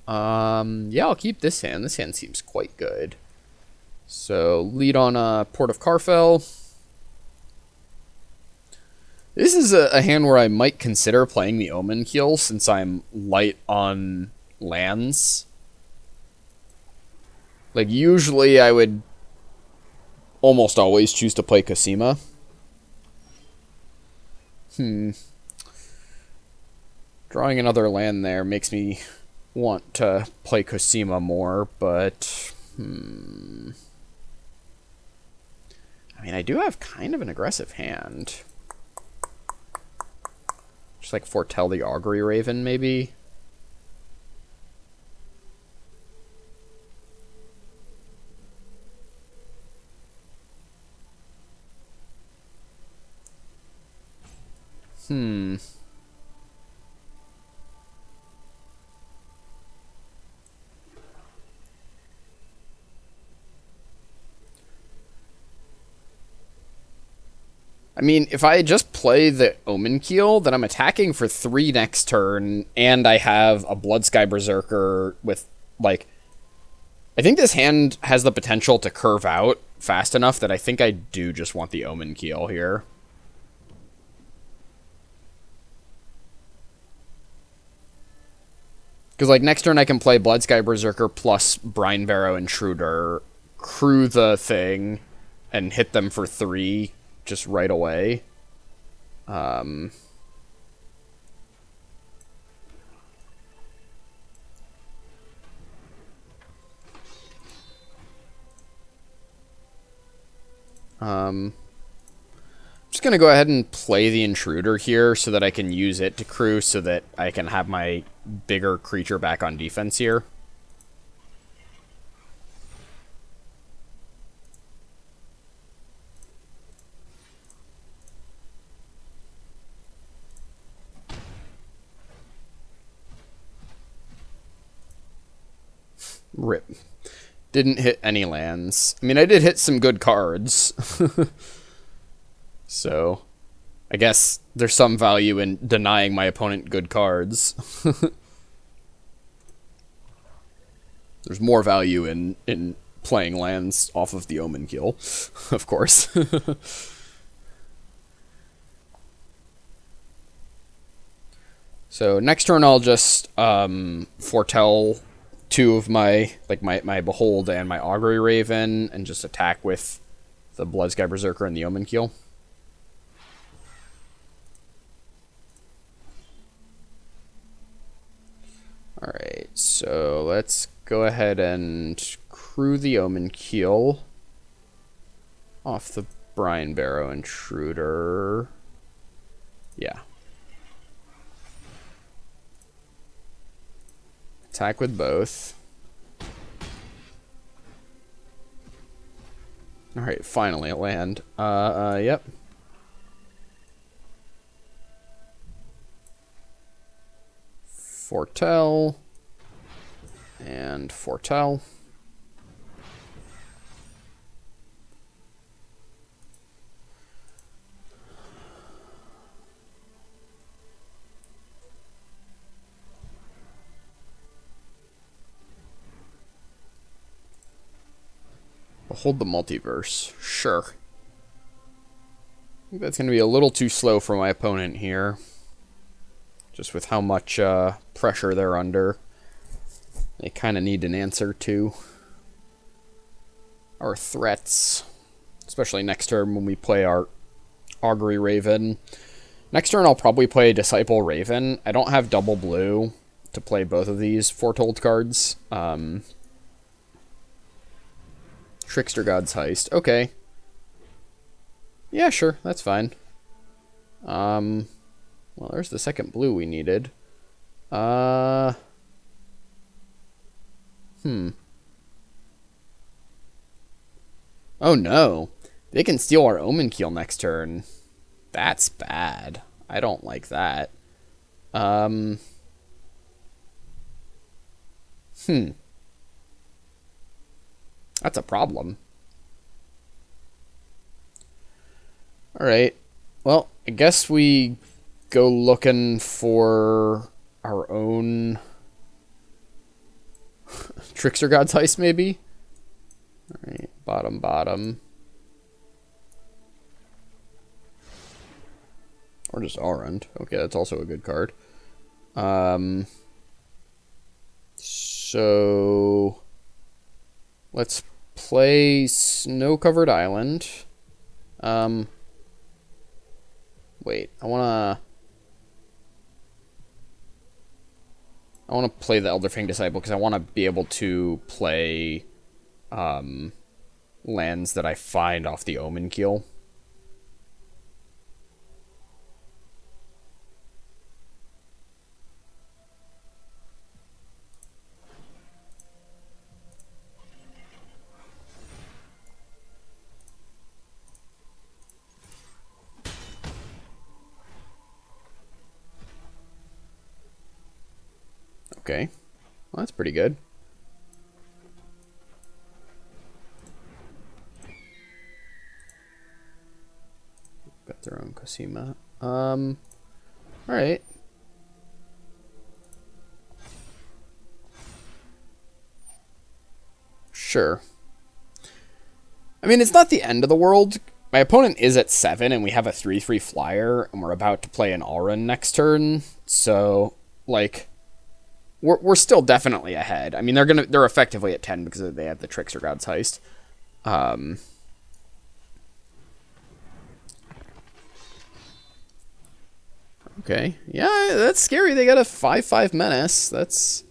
Yeah, I'll keep this hand. This hand seems quite good. So, lead on Port of Carfell. This is a hand where I might consider playing the Omen Keel since I'm light on lands. Like, usually I would almost always choose to play Cosima. Drawing another land there makes me want to play Cosima more, but... I mean, I do have kind of an aggressive hand. Just like foretell the Augury Raven, maybe? I mean, if I just play the Omen Keel, then I'm attacking for 3 next turn, and I have a Bloodsky Berserker with, like... I think this hand has the potential to curve out fast enough that I think I do just want the Omen Keel here. Because, like, next turn I can play Bloodsky Berserker plus Brine Barrow Intruder, crew the thing, and hit them for 3 just right away. I'm just going to go ahead and play the Intruder here so that I can use it to crew so that I can have my bigger creature back on defense here. Rip. Didn't hit any lands. I mean, I did hit some good cards. So, I guess there's some value in denying my opponent good cards. There's more value in playing lands off of the Omen Keel, of course. So next turn I'll just foretell 2 of my Behold and my Augury Raven and just attack with the Bloodsky Berserker and the Omen Keel. Alright, so let's go ahead and crew the Omen Keel off the Brine Barrow Intruder. Yeah. Attack with both. Alright, finally a land. Yep. Foretell. And foretell. Behold the Multiverse. Sure. I think that's going to be a little too slow for my opponent here. Just with how much pressure they're under. They kind of need an answer to our threats. Especially next turn when we play our Augury Raven. Next turn I'll probably play Disciple Raven. I don't have double blue to play both of these Foretold cards. Trickster God's Heist. Okay. Yeah, sure. That's fine. Well, there's the second blue we needed. Oh no. They can steal our Omen Keel next turn. That's bad. I don't like that. That's a problem. Alright. Well, I guess we go looking for our own Trickster God's Heist, maybe? Alright, bottom. Or just Arund. Okay, that's also a good card. So let's play Snow-Covered Island. Wait, I wanna play the Elderfang Disciple because I want to be able to play lands that I find off the Omen Keel. Okay, well, that's pretty good. Got their Cosima. Alright. Sure. I mean, it's not the end of the world. My opponent is at 7, and we have a 3/3 flyer, and we're about to play an Alrun next turn. So, like, we're still definitely ahead. I mean, they're effectively at 10 because they have the Trickster God's Heist. Okay. Yeah, that's scary. They got a 5/5 menace. That's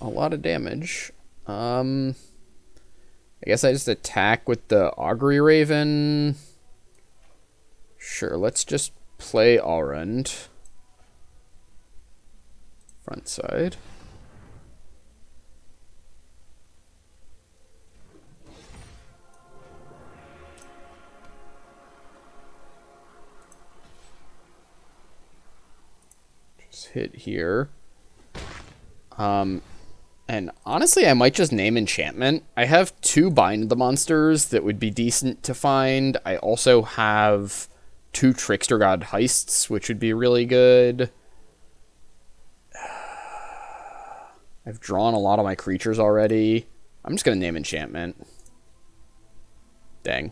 a lot of damage. I guess I just attack with the Augury Raven. Sure, let's just play Alrund. Front side. Just hit here. And honestly, I might just name Enchantment. I have 2 Bind the Monsters that would be decent to find. I also have 2 Trickster God Heists, which would be really good. I've drawn a lot of my creatures already. I'm just going to name Enchantment. Dang.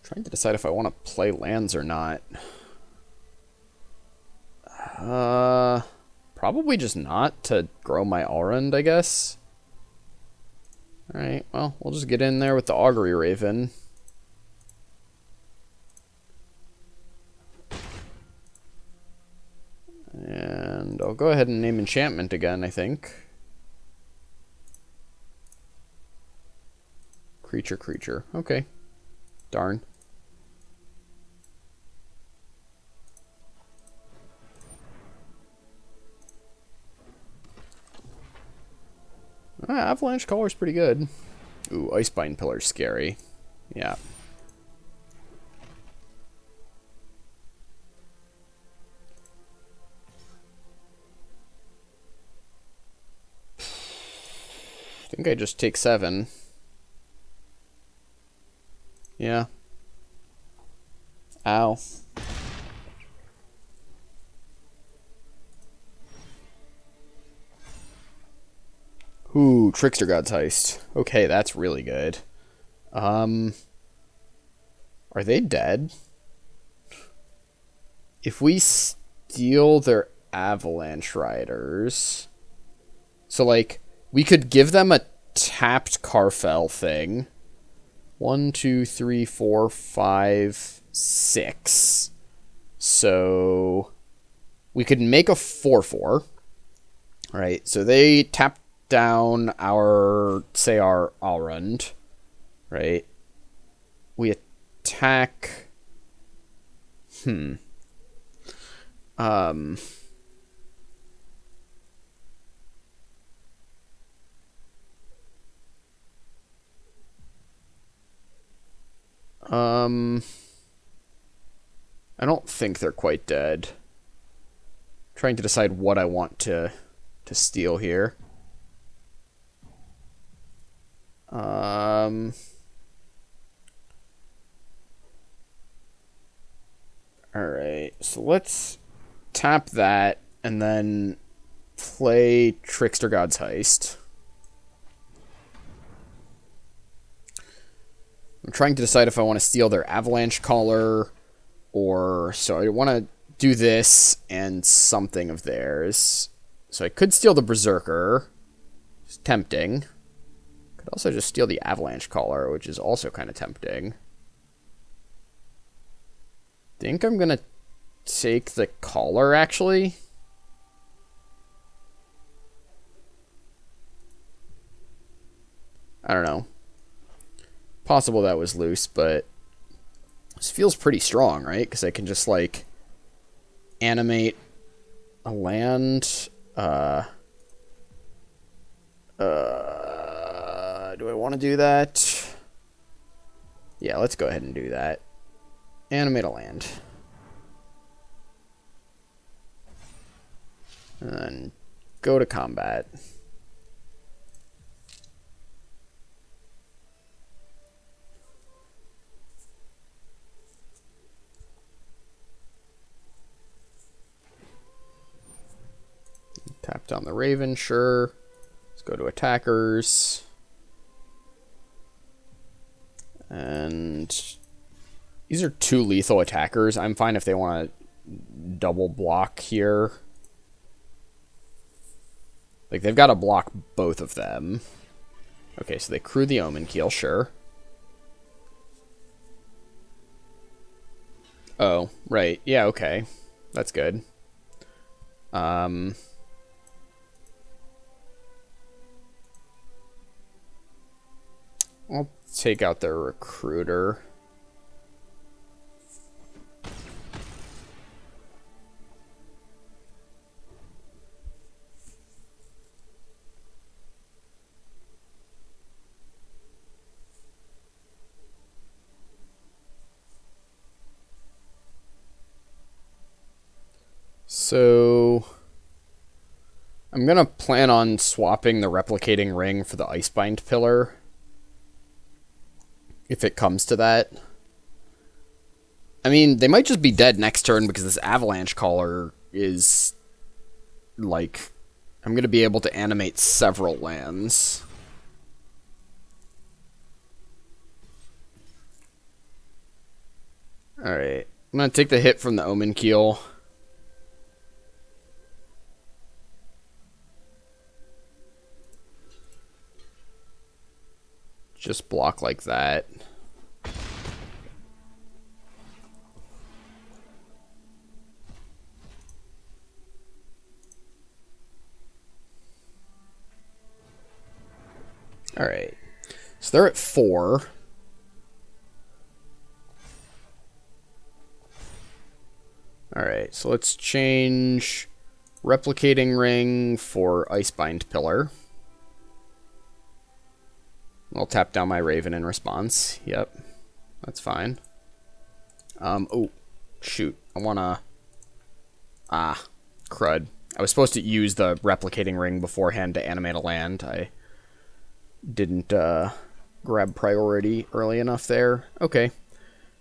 Trying to decide if I want to play lands or not. Probably just not to grow my Alrund, I guess. Alright, well, we'll just get in there with the Augury Raven. And I'll go ahead and name Enchantment again, I think. Creature. Okay. Darn. Avalanche Caller's pretty good. Ooh, Icebind Pillar's scary. Yeah. I think I just take 7. Yeah. Ow. Ooh, Trickster God's Heist. Okay, that's really good. Are they dead? If we steal their Avalanche Riders... So, like, we could give them a tapped Carfell thing. 1, 2, 3, 4, 5, 6. So we could make a 4/4. Right. So they tap down our Alrund. Right. We attack. I don't think they're quite dead. Trying to decide what I want to steal here. Alright, so let's tap that and then play Trickster God's Heist. I'm trying to decide if I want to steal their Avalanche Caller, or... So I want to do this and something of theirs. So I could steal the Berserker. It's tempting. Could also just steal the Avalanche Caller, which is also kind of tempting. Think I'm going to take the Caller, actually. I don't know. Possible that was loose, but this feels pretty strong, right? Because I can just, like, animate a land. Do I want to do that? Yeah, let's go ahead and do that. Animate a land. And go to combat. Tap down the Raven, sure. Let's go to attackers. And these are 2 lethal attackers. I'm fine if they want to double block here. Like, they've got to block both of them. Okay, so they crew the Omen Keel, sure. Oh, right. Yeah, okay. That's good. I'll take out their recruiter. So I'm going to plan on swapping the replicating ring for the Icebind pillar. If it comes to that. I mean, they might just be dead next turn because this Avalanche Caller is, like, I'm going to be able to animate several lands. Alright. I'm going to take the hit from the Omen Keel. Just block like that. Alright. So they're at 4. Alright, so let's change Replicating Ring for Icebind Pillar. I'll tap down my Raven in response. Yep. That's fine. Oh, shoot. I wanna... Ah, crud. I was supposed to use the Replicating Ring beforehand to animate a land. I didn't grab priority early enough there. Okay.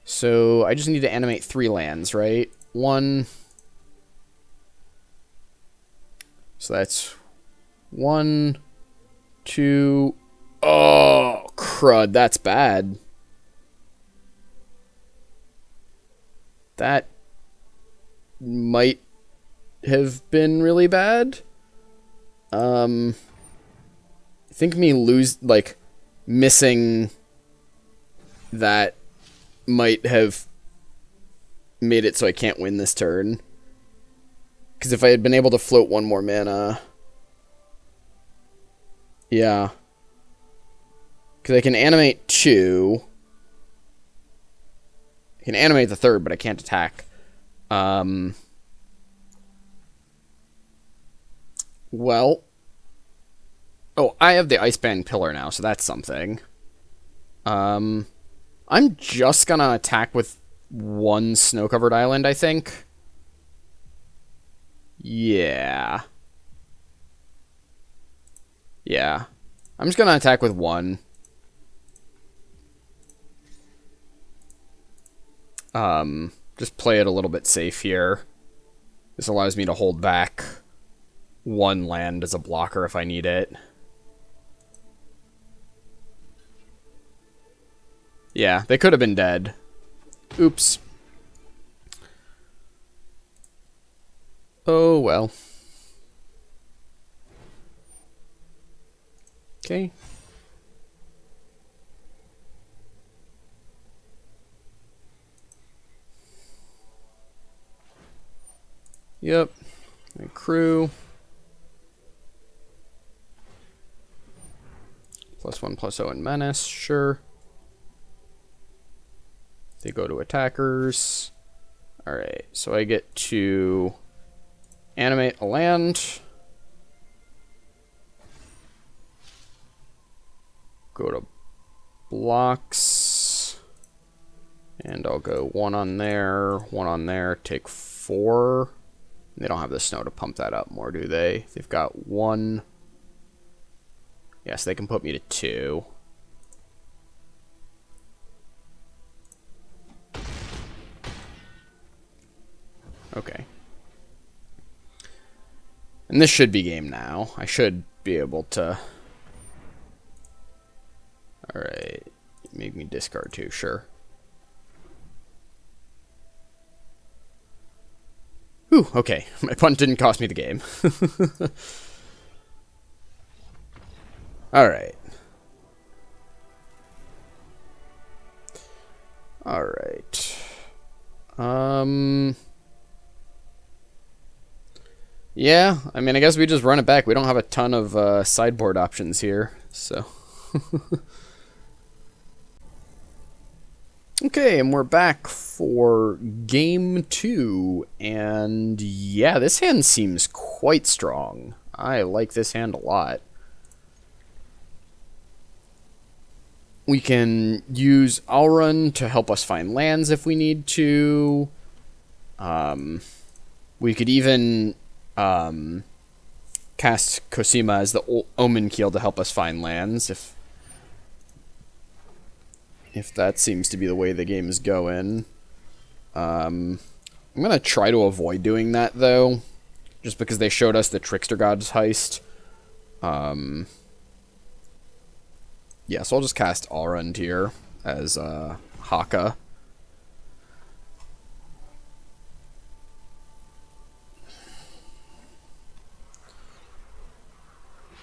So I just need to animate 3 lands, right? 1. So that's 1, 2... Oh, crud, that's bad. That might have been really bad. I think me missing that might have made it so I can't win this turn. Because if I had been able to float 1 more mana... Yeah. Because I can animate 2. I can animate the 3rd, but I can't attack. Well. Oh, I have the Iceband Pillar now, so that's something. I'm just gonna attack with 1 snow-covered island, I think. Yeah. Yeah. I'm just gonna attack with 1. Just play it a little bit safe here. This allows me to hold back 1 land as a blocker if I need it. Yeah, they could have been dead. Oops. Oh, well. Okay. Yep. And crew. +1/+0 and menace, sure. They go to attackers. Alright, so I get to animate a land. go to blocks. And I'll go one on there, take 4. They don't have the snow to pump that up more, do they? They've got 1. Yes, they can put me to 2. Okay. And this should be game now. I should be able to... Alright. Make me discard 2, sure. Whew, okay. My punt didn't cost me the game. Alright. Alright. Yeah, I mean, I guess we just run it back. We don't have a ton of sideboard options here, so... Okay, and we're back for game 2, and yeah, this hand seems quite strong. I like this hand a lot. We can use Alrun to help us find lands if we need to. We could even cast Cosima as the Omen Keel to help us find lands if that seems to be the way the game is going. I'm going to try to avoid doing that, though, just because they showed us the Trickster God's Heist. Yeah, so I'll just cast Alrund here as Haka.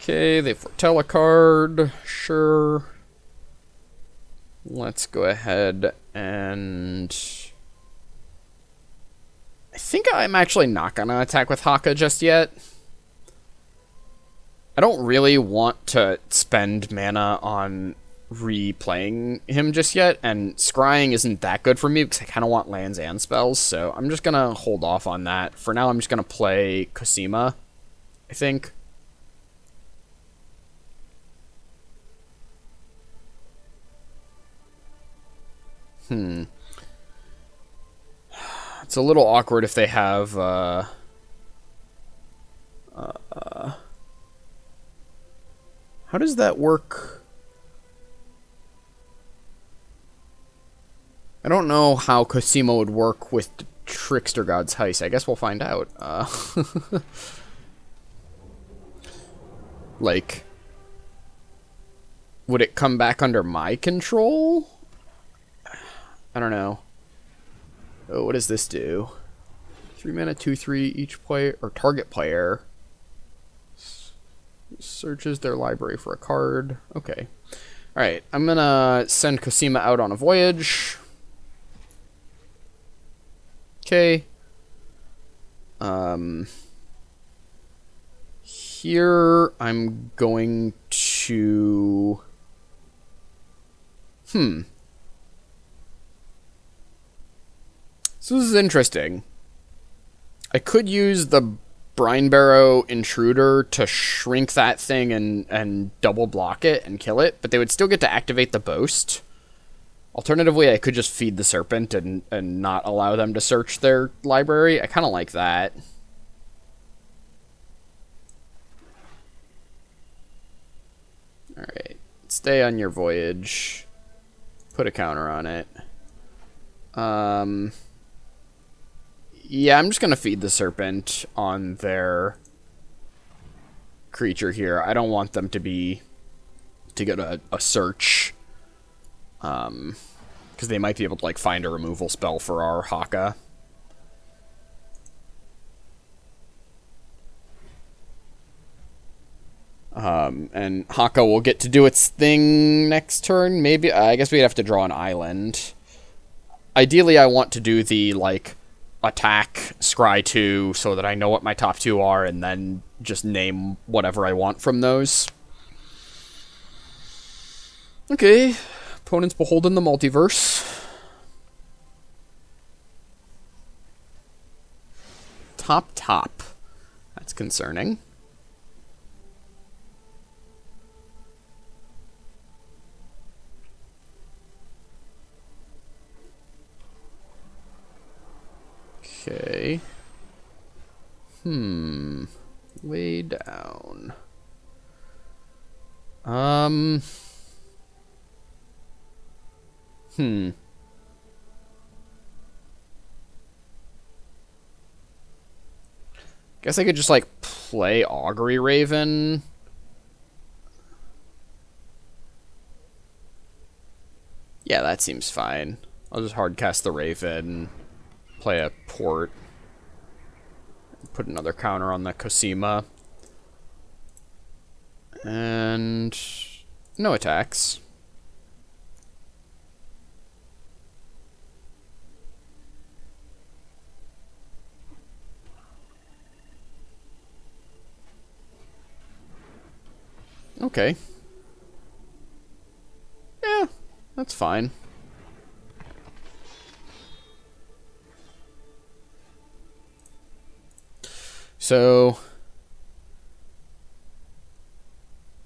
Okay, they foretell a card. Sure. Let's go ahead and... I think I'm actually not going to attack with Haka just yet. I don't really want to spend mana on replaying him just yet, and scrying isn't that good for me because I kind of want lands and spells, so I'm just going to hold off on that. For now, I'm just going to play Cosima, I think. It's a little awkward if they have, how does that work? I don't know how Cosima would work with Trickster God's Heist. I guess we'll find out. Like, would it come back under my control? I don't know. Oh, what does this do? 3 mana, 2/3 each player or target player searches their library for a card. Okay. All right, I'm gonna send Cosima out on a voyage. Okay. Here I'm going to. So this is interesting. I could use the Brine Barrow Intruder to shrink that thing and double block it and kill it, but they would still get to activate the Boast. Alternatively, I could just feed the Serpent and not allow them to search their library. I kind of like that. Alright. Stay on your voyage. Put a counter on it. Yeah, I'm just going to feed the Serpent on their creature here. I don't want them to get a search. Because they might be able to, like, find a removal spell for our Haka. And Haka will get to do its thing next turn, maybe. I guess we'd have to draw an island. Ideally, I want to do the, like, attack, scry 2, so that I know what my top 2 are, and then just name whatever I want from those. Okay. Opponent's beholden the multiverse. Top. That's concerning. Way down. Guess I could just, like, play Augury Raven. Yeah, that seems fine. I'll just hardcast the Raven, play a port, put another counter on the Cosima. And no attacks. Okay. Yeah, that's fine. So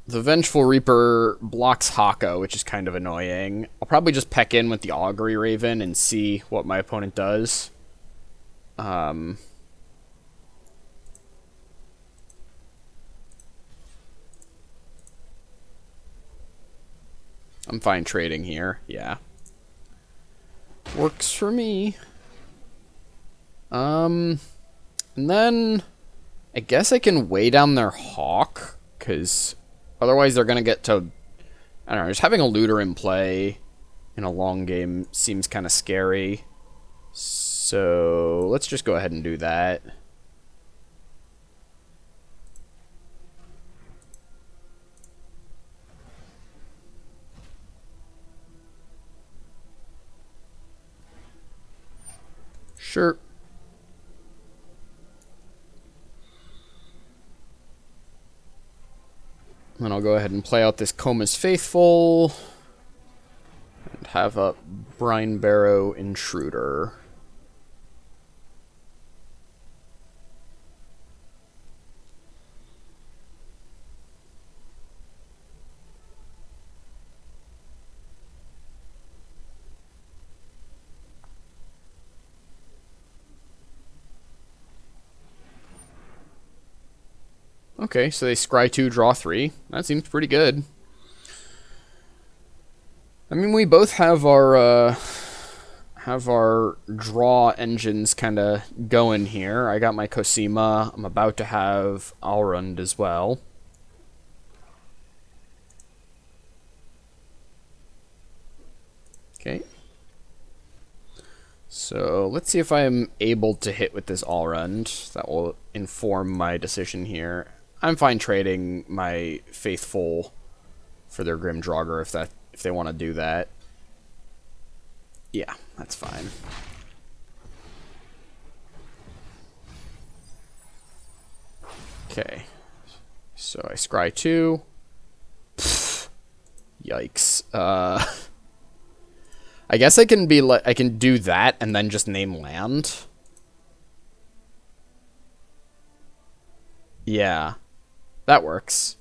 the Vengeful Reaper blocks Haka, which is kind of annoying. I'll probably just peck in with the Augury Raven and see what my opponent does. I'm fine trading here, yeah. Works for me. And then I guess I can weigh down their Hawk, because otherwise they're going to get to... I don't know, just having a looter in play in a long game seems kind of scary. So let's just go ahead and do that. Sure. Then I'll go ahead and play out this Coma's Faithful and have a Brine Barrow Intruder. Okay, so they scry 2, draw 3. That seems pretty good. I mean, we both have our draw engines kind of going here. I got my Cosima. I'm about to have Alrund as well. Okay. So let's see if I'm able to hit with this Alrund. That will inform my decision here. I'm fine trading my Faithful for their Grim Draugr if they want to do that. Yeah, that's fine. Okay. So I scry 2. Pfft. Yikes. I guess I can do that and then just name land. Yeah. That works.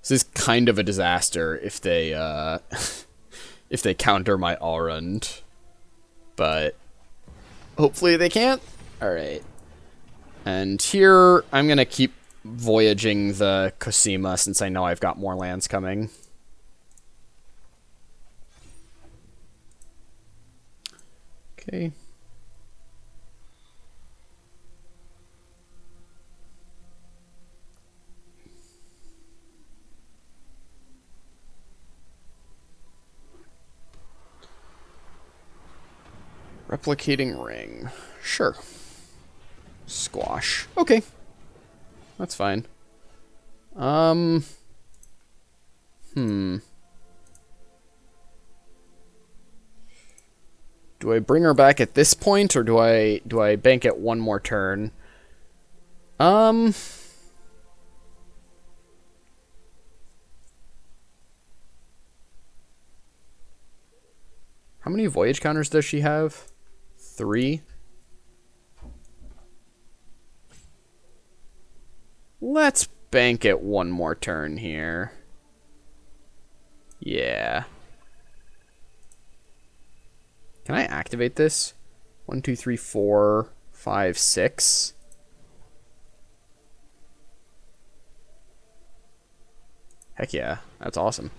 This is kind of a disaster if they if they counter my Alrund. But hopefully they can't. Alright. And here I'm gonna keep voyaging the Cosima since I know I've got more lands coming. Okay. Replicating ring. Sure. Squash. Okay. That's fine. Do I bring her back at this point, or do I bank it one more turn? How many voyage counters does she have? 3? Let's bank it one more turn here. Yeah. Can I activate this? 1, 2, 3, 4, 5, 6. Heck yeah, that's awesome.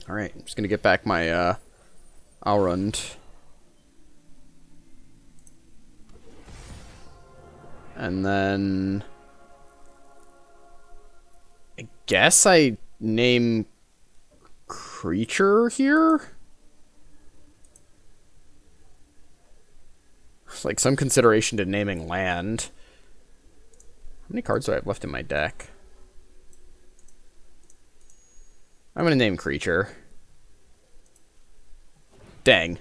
Alright, I'm just gonna get back my Alrund. And then I guess I name creature here? Like some consideration to naming land. How many cards do I have left in my deck? I'm gonna name creature. Dang.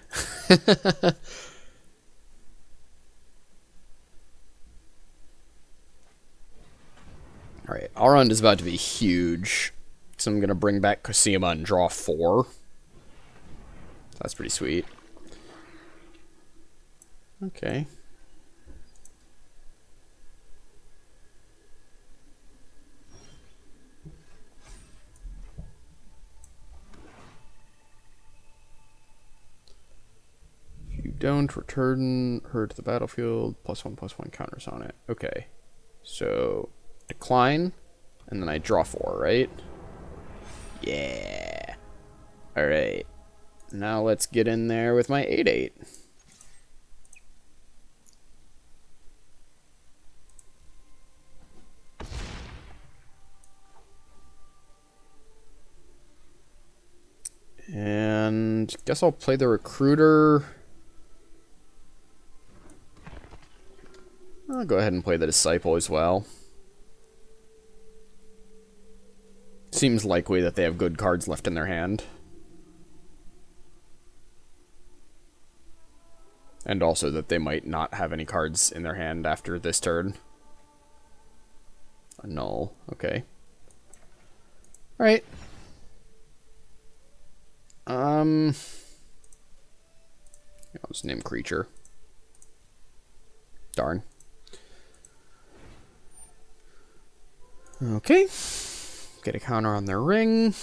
Alright, Alrund is about to be huge. So I'm gonna bring back Cosima and draw 4. That's pretty sweet. Okay. If you don't return her to the battlefield, +1/+1 counters on it. Okay. So, decline, and then I draw 4, right? Yeah. Alright. Now let's get in there with my 8/8. And guess I'll play the recruiter. I'll go ahead and play the disciple as well. Seems likely that they have good cards left in their hand. And also that they might not have any cards in their hand after this turn. A null. Okay. Alright. I'll just name creature. Darn. Okay. Get a counter on their ring.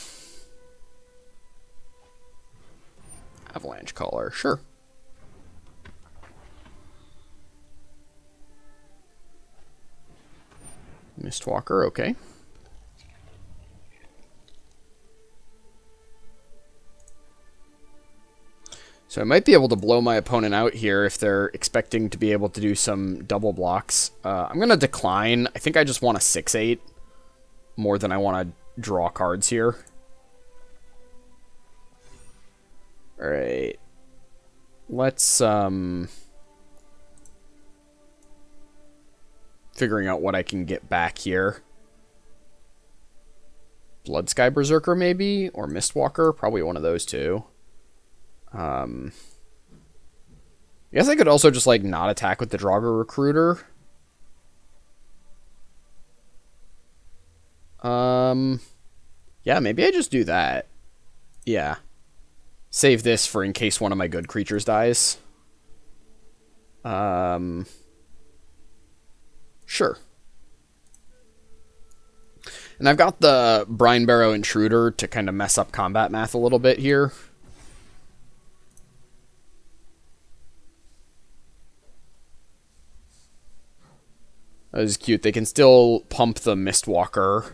Avalanche Caller, sure. Mistwalker, okay. So I might be able to blow my opponent out here if they're expecting to be able to do some double blocks. I'm going to decline. I think I just want a 6/8 more than I want to draw cards here. Alright. Let's, figuring out what I can get back here. Bloodsky Berserker, maybe? Or Mistwalker? Probably one of those two. I guess I could also just, like, not attack with the Draugr Recruiter. Yeah, maybe I just do that. Yeah. Save this for in case one of my good creatures dies. Sure. And I've got the Brine Barrow Intruder to kind of mess up combat math a little bit here. That is cute. They can still pump the Mistwalker.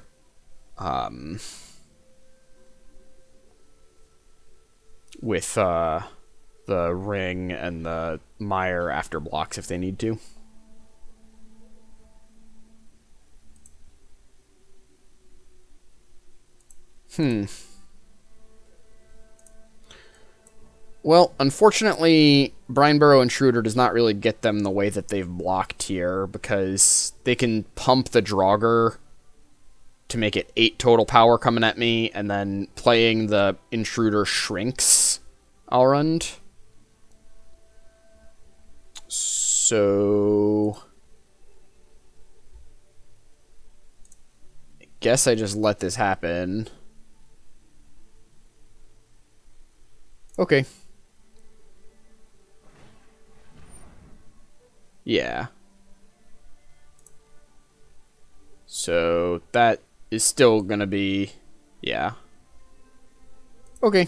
With the ring and the mire after blocks if they need to. Well, unfortunately, Brine Barrow Intruder does not really get them the way that they've blocked here, because they can pump the Draugr to make it 8 total power coming at me, and then playing the Intruder shrinks Alrund. So I guess I just let this happen. Okay. Yeah. So that is still gonna be... Yeah. Okay.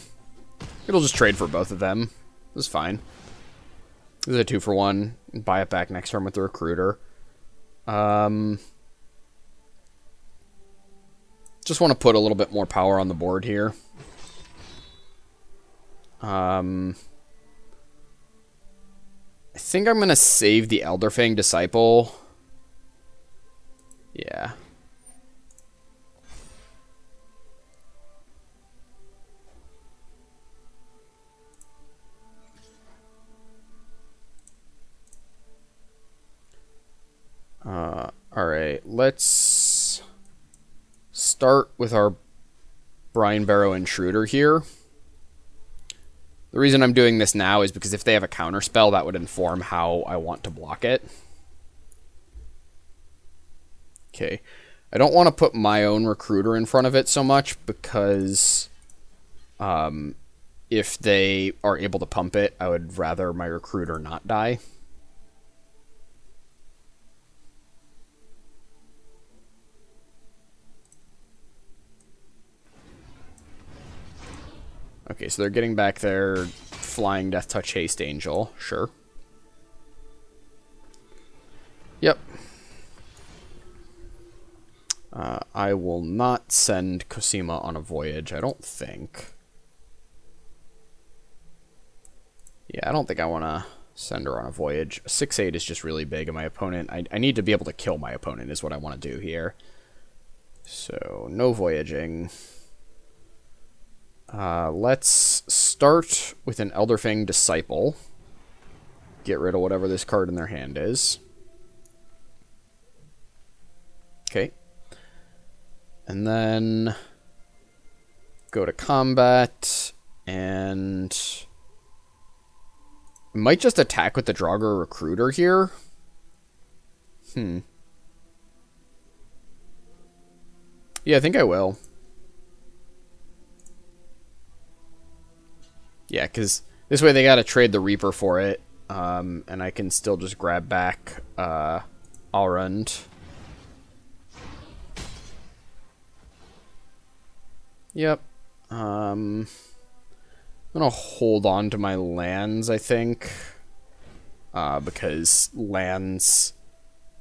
It'll just trade for both of them. That's fine. This is a 2-for-1. Buy it back next turn with the recruiter. Just want to put a little bit more power on the board here. I think I'm going to save the Elderfang Disciple. Yeah. Alright, let's start with our Brine Barrow Intruder here. The reason I'm doing this now is because if they have a counter spell, that would inform how I want to block it. Okay. I don't want to put my own recruiter in front of it so much because if they are able to pump it, I would rather my recruiter not die. Okay, so they're getting back their Flying Death Touch Haste Angel. Sure. Yep. I will not send Cosima on a voyage, I don't think. Yeah, I don't think I want to send her on a voyage. A 6/8 is just really big, and my opponent... I need to be able to kill my opponent is what I want to do here. So, no voyaging. Let's start with an Elderfang Disciple. Get rid of whatever this card in their hand is. Okay. And then go to combat, and I might just attack with the Draugr Recruiter here. Yeah, I think I will. Yeah, because this way they gotta trade the Reaper for it, and I can still just grab back Alrund. Yep. I'm gonna hold on to my lands, I think, because lands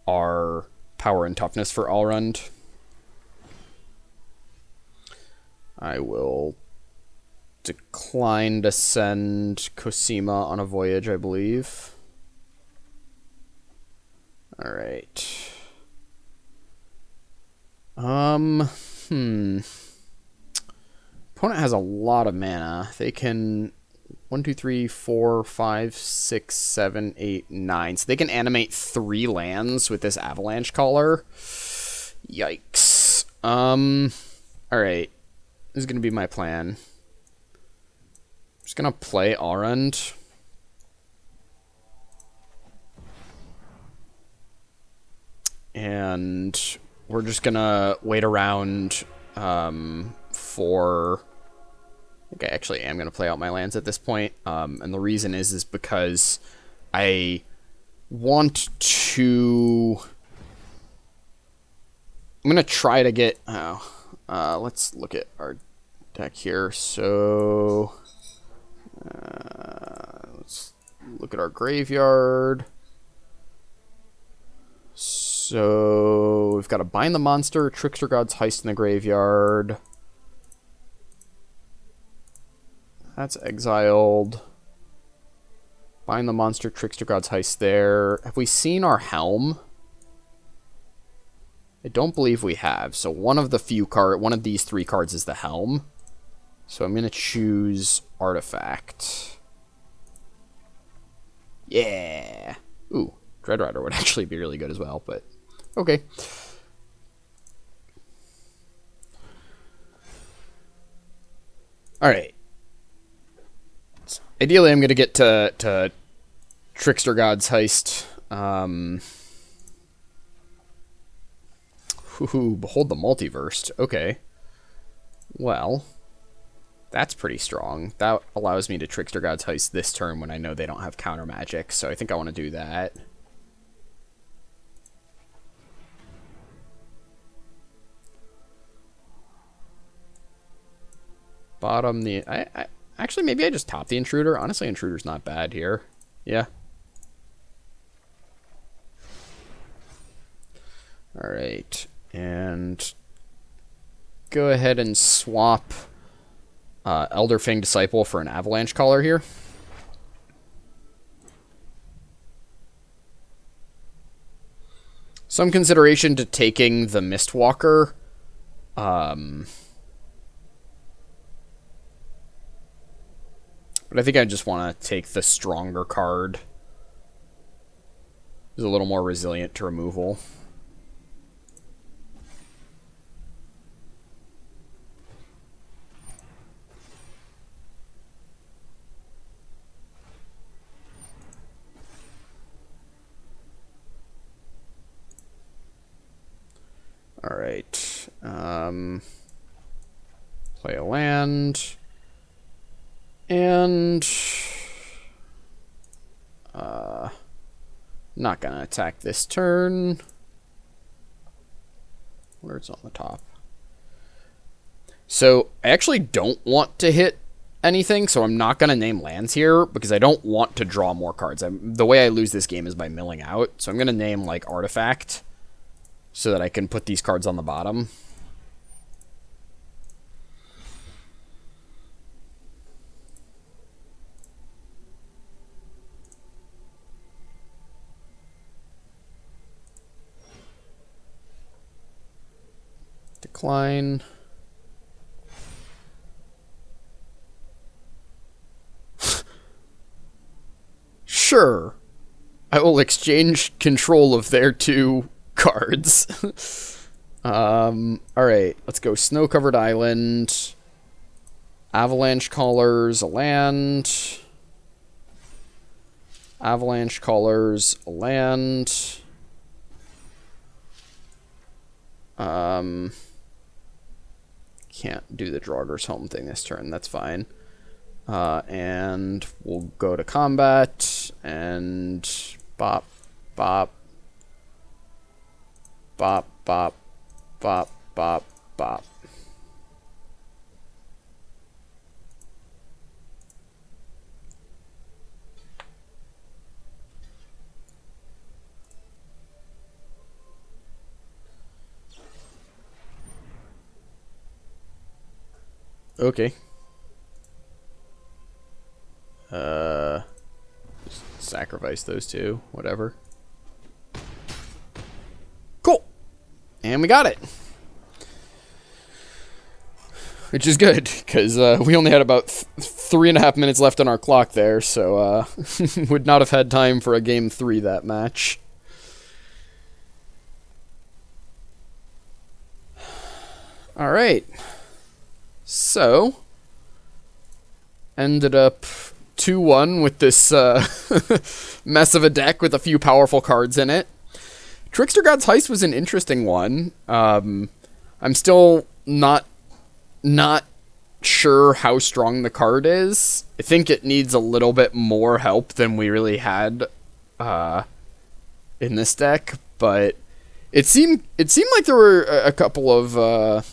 are power and toughness for Alrund. I will decline to send Cosima on a voyage, I believe. Alright. Opponent has a lot of mana. They can 1, 2, 3, 4, 5, 6, 7, 8, 9. So they can animate 3 lands with this Avalanche Caller. Yikes. Alright. This is gonna be my plan. I'm just gonna play Alrund. And we're just gonna wait around for... I think I actually am going to play out my lands at this point. And the reason is because I want to... I'm going to try to get... let's look at our deck here. So... let's look at our graveyard. So... we've got a Bind the Monster, Trickster God's Heist in the graveyard. That's exiled. Bind the Monster, Trickster God's Heist there. Have we seen our Helm? I don't believe we have. So one of these 3 cards is the Helm. So I'm going to choose Artifact. Yeah. Ooh, Dreadrider would actually be really good as well, but okay. Alright. Ideally, I'm going to get to Trickster God's Heist. Behold the Multiverse. Okay. Well, that's pretty strong. That allows me to Trickster God's Heist this turn when I know they don't have counter magic, so I think I want to do that. Bottom the... Actually, maybe I just top the Intruder. Honestly, Intruder's not bad here. Yeah. Alright, and go ahead and swap Elderfang Disciple for an Avalanche Caller here. Some consideration to taking the Mistwalker. But I think I just want to take the stronger card. It's a little more resilient to removal. Alright. Play a land. And not gonna attack this turn. Where it's on the top. So I actually don't want to hit anything, so I'm not gonna name lands here because I don't want to draw more cards. The way I lose this game is by milling out, so I'm gonna name like Artifact so that I can put these cards on the bottom. Decline. Sure. I will exchange control of their 2 cards. Alright, let's go Snow-Covered Island. Avalanche Callers, a land. Avalanche Callers, a land. Can't do the Draugr's Home thing this turn, that's fine. And we'll go to combat, and bop, bop, bop, bop, bop, bop, bop. Okay. Just sacrifice those 2, whatever. Cool. And we got it. Which is good, because we only had about 3.5 minutes left on our clock there, so would not have had time for a game 3 that match. Alright. So, ended up 2-1 with this mess of a deck with a few powerful cards in it. Trickster God's Heist was an interesting one. I'm still not sure how strong the card is. I think it needs a little bit more help than we really had in this deck, but it seemed like there were a couple of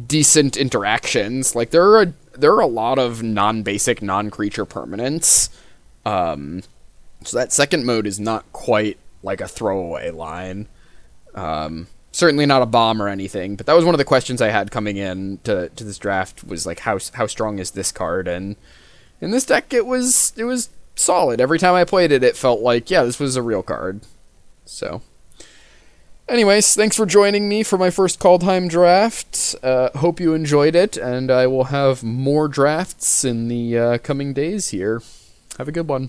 decent interactions. Like there are a lot of non-basic, non-creature permanents. So that second mode is not quite like a throwaway line. Certainly not a bomb or anything, but that was one of the questions I had coming in to this draft was like how strong is this card? And in this deck it was solid. Every time I played it, it felt like, yeah, this was a real card. So anyways, thanks for joining me for my first Kaldheim draft. Hope you enjoyed it, and I will have more drafts in the coming days here. Have a good one.